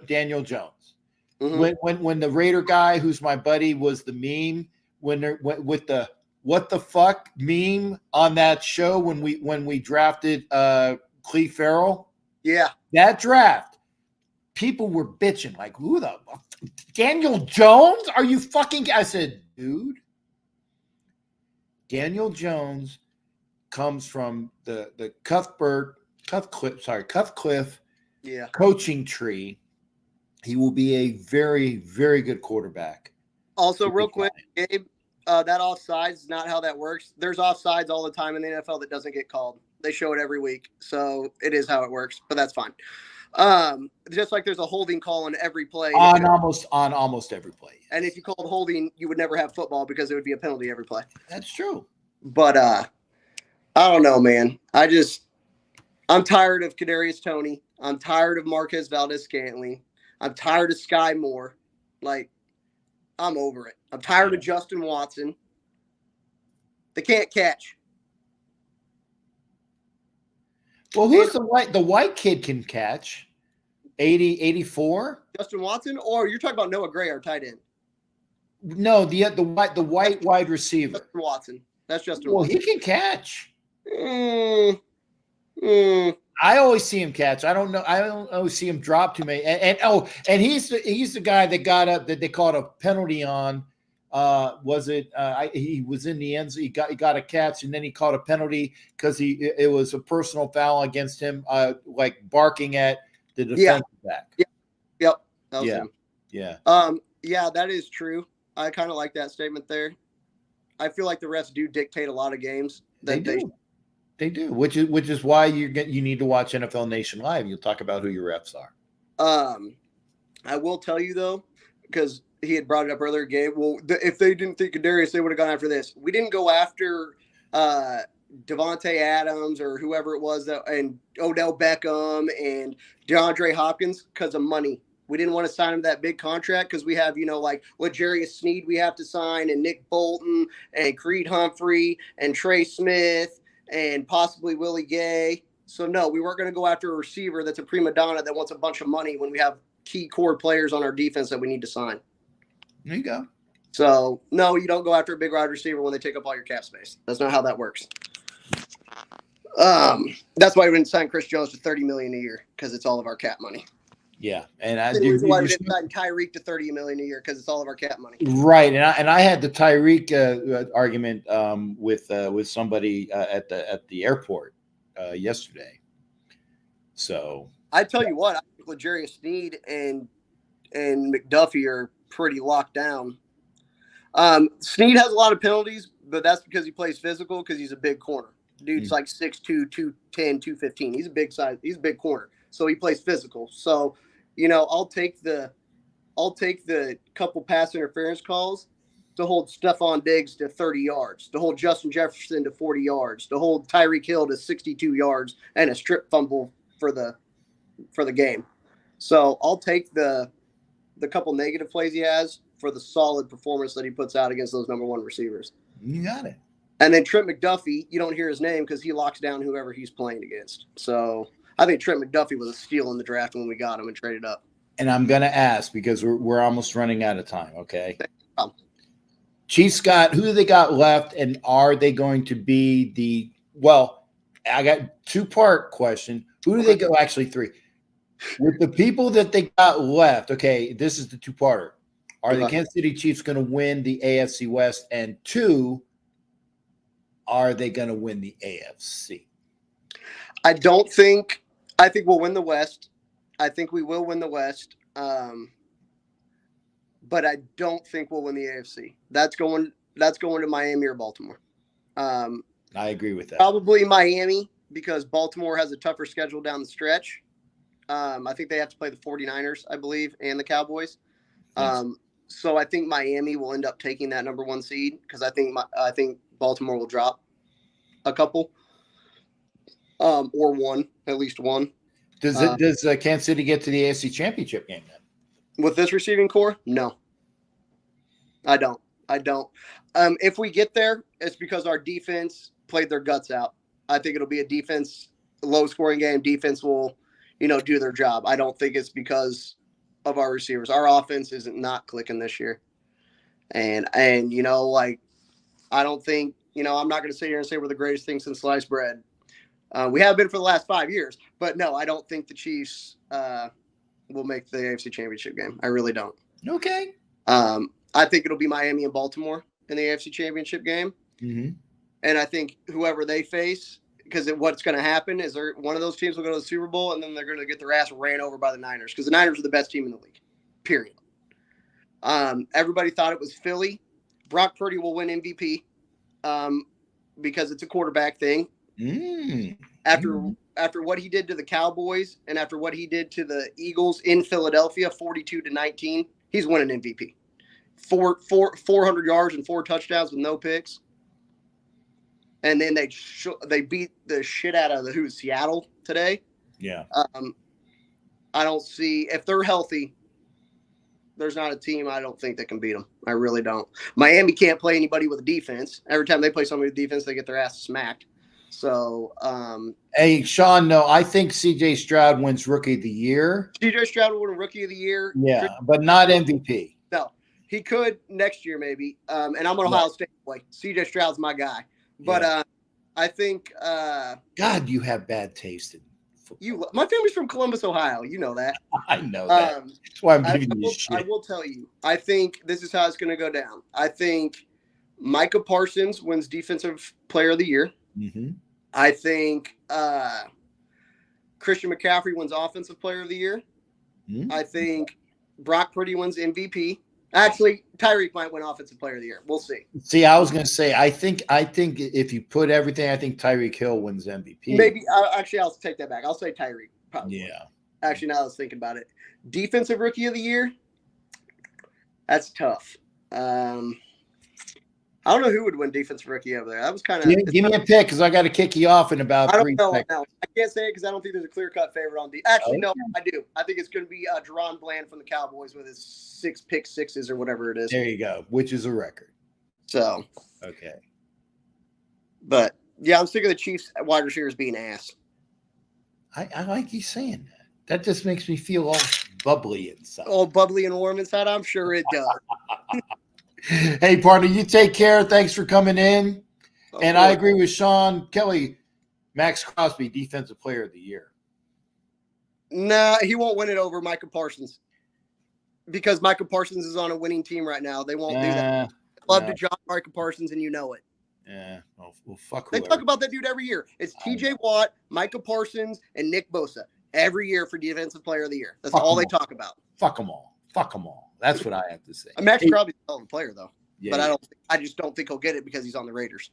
Daniel Jones, when the Raider guy, who's my buddy, was the meme, with the what the fuck meme on that show when we drafted Cleve Farrell. Yeah, that draft, people were bitching like, who the Daniel Jones? Are you fucking? I said, dude, Daniel Jones comes from the Cutcliffe coaching tree. He will be a very, very good quarterback. Also, real quick, Gabe, that offsides is not how that works. There's offsides all the time in the NFL that doesn't get called. They show it every week. So it is how it works, but that's fine. Just like there's a holding call on every play. On almost every play. Yes. And if you called holding, you would never have football because it would be a penalty every play. That's true. But I don't know, man. I'm tired of Kadarius Toney. I'm tired of Marquez Valdez-Scantling. I'm tired of Sky Moore. Like, I'm over it. I'm tired of Justin Watson. They can't catch. Well, who's the white kid can catch? 84? Justin Watson? Or you're talking about Noah Gray, our tight end? No, the white wide receiver. Justin Watson. That's Justin Watson. Well, he can catch. I always see him catch. I don't always see him drop too many. And he's the guy that got up that they called a penalty on. He was in the end zone. He got a catch, and then he caught a penalty because it was a personal foul against him, like barking at the defensive back. Yep. That was him. Yeah. Yeah, that is true. I kind of like that statement there. I feel like the refs do dictate a lot of games. They do, which is why you need to watch NFL Nation Live. You'll talk about who your refs are. I will tell you though, because he had brought it up earlier, Gabe. Well, if they didn't think of Darius, they would have gone after this. We didn't go after Devontae Adams or whoever it was and Odell Beckham and DeAndre Hopkins because of money. We didn't want to sign him that big contract because we have, like L'Jarius Sneed we have to sign and Nick Bolton and Creed Humphrey and Trey Smith and possibly Willie Gay. So, no, we weren't going to go after a receiver that's a prima donna that wants a bunch of money when we have key core players on our defense that we need to sign. There you go. So, no, you don't go after a big wide receiver when they take up all your cap space. That's not how that works. That's why we didn't sign Chris Jones to $30 million a year because it's all of our cap money. Yeah, and why we didn't sign Tyreek to $30 million a year because it's all of our cap money. Right, and I had the Tyreek argument with somebody at the airport yesterday. So I tell you what, I think L'Jarius Sneed and McDuffie are pretty locked down. Sneed has a lot of penalties, but that's because he plays physical because he's a big corner. Dude's like 6'2", 210, 215. He's a big size. He's a big corner. So he plays physical. So, I'll take the couple pass interference calls to hold Stephon Diggs to 30 yards, to hold Justin Jefferson to 40 yards, to hold Tyreek Hill to 62 yards and a strip fumble for the game. So I'll take the couple negative plays he has for the solid performance that he puts out against those number one receivers. You got it. And then Trent McDuffie, you don't hear his name because he locks down whoever he's playing against. So I think Trent McDuffie was a steal in the draft when we got him and traded up. And I'm going to ask because we're almost running out of time, okay? Um, Chiefs got – who do they got left, and are they going to be the – well, I got two-part question. Who do they go – actually, three. With the people that they got left, okay, this is the two-parter. Are the Kansas City Chiefs going to win the AFC West? And two, are they going to win the AFC? I think we'll win the West. I think we will win the West. But I don't think we'll win the AFC. That's going to Miami or Baltimore. I agree with that. Probably Miami because Baltimore has a tougher schedule down the stretch. I think they have to play the 49ers, I believe, and the Cowboys. So I think Miami will end up taking that number one seed because I think Baltimore will drop a couple or one, at least one. Does Kansas City get to the AFC Championship game then? With this receiving core? No. I don't. If we get there, it's because our defense played their guts out. I think it'll be a defense, low-scoring game. Defense will, do their job. I don't think it's because of our receivers. Our offense isn't not clicking this year. And I don't think, I'm not going to sit here and say we're the greatest thing since sliced bread. We have been for the last 5 years. But, no, I don't think the Chiefs will make the AFC Championship game. I really don't. Okay. I think it'll be Miami and Baltimore in the AFC Championship game. Mm-hmm. And I think whoever they face, because what's going to happen is one of those teams will go to the Super Bowl, and then they're going to get their ass ran over by the Niners because the Niners are the best team in the league, period. Everybody thought it was Philly. Brock Purdy will win MVP because it's a quarterback thing. After what he did to the Cowboys and after what he did to the Eagles in Philadelphia, 42-19, he's winning MVP. 400 yards and 4 touchdowns with no picks. And then they beat the shit out of Seattle today. Yeah. I don't see if they're healthy. There's not a team I don't think that can beat them. I really don't. Miami can't play anybody with a defense. Every time they play somebody with defense, they get their ass smacked. So, hey, Sean, no, I think C.J. Stroud wins Rookie of the Year. C.J. Stroud will win Rookie of the Year. Yeah, but not MVP. No, he could next year maybe. And I'm an Ohio State boy. C.J. Stroud's my guy. But I think God, you have bad taste in football. My family's from Columbus, Ohio. You know that. I know that. That's why I'm giving you shit. I will tell you. I think this is how it's going to go down. I think Micah Parsons wins Defensive Player of the Year. Mm-hmm. I think Christian McCaffrey wins Offensive Player of the Year. Mm-hmm. I think Brock Purdy wins MVP. Actually, Tyreek might win Offensive Player of the Year. We'll see. See, I was going to say, I think if you put everything, I think Tyreek Hill wins MVP. Maybe. I'll take that back. I'll say Tyreek. Probably. Yeah. Actually, now I was thinking about it. Defensive Rookie of the Year. That's tough. I don't know who would win Defensive Rookie over there. That was kind of give me a pick because I got to kick you off in about 3 seconds. I can't say it because I don't think there's a clear-cut favorite on Actually, no, I do. I think it's going to be Jerron Bland from the Cowboys with his 6 pick sixes or whatever it is. There you go, which is a record. So okay, but yeah, I'm sick of the Chiefs wide receivers being ass. I like you saying that. That just makes me feel all bubbly inside. All bubbly and warm inside. I'm sure it does. Hey, partner, you take care. Thanks for coming in. And I agree with Sean Kelly. Max Crosby, Defensive Player of the Year. Nah, he won't win it over Micah Parsons because Micah Parsons is on a winning team right now. They won't do that. Love to drop Micah Parsons, and you know it. Yeah, well, fuck. They talk about that dude every year. It's T.J. Watt, Micah Parsons, and Nick Bosa every year for Defensive Player of the Year. That's all they talk about. Fuck them all. Fuck them all. That's what I have to say. Max Crosby's a hell of a player, though. Yeah, but I just don't think he'll get it because he's on the Raiders.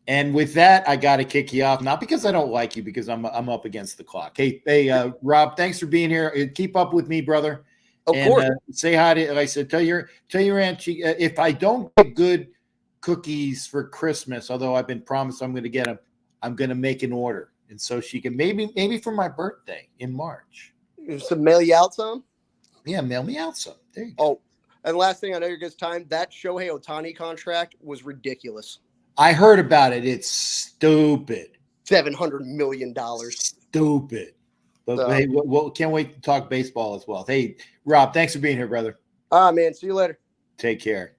And with that, I got to kick you off. Not because I don't like you, because I'm up against the clock. Hey, Rob, thanks for being here. Keep up with me, brother. Of course. Say hi to, like I said, tell your Aunt if I don't get good cookies for Christmas, although I've been promised I'm going to get them, I'm going to make an order, and so she can maybe for my birthday in March. So mail you out some. Yeah, mail me out some. There you go. Oh, and last thing I know, your guys' time. That Shohei Ohtani contract was ridiculous. I heard about it. It's stupid. $700 million. Stupid. But hey, we'll can't wait to talk baseball as well. Hey, Rob, thanks for being here, brother. Man. See you later. Take care.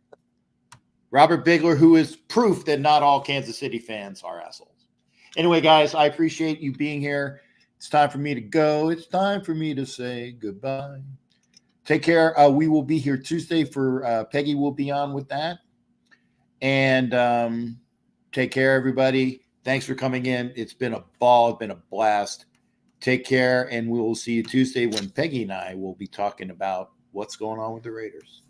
Robert Bigler, who is proof that not all Kansas City fans are assholes. Anyway, guys, I appreciate you being here. It's time for me to go. It's time for me to say goodbye. Take care. We will be here Tuesday for Peggy will be on with that. And take care, everybody. Thanks for coming in. It's been a ball. It's been a blast. Take care, and we will see you Tuesday when Peggy and I will be talking about what's going on with the Raiders.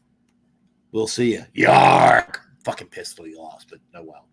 We'll see you. Yark! Fucking pissed we lost, but oh well.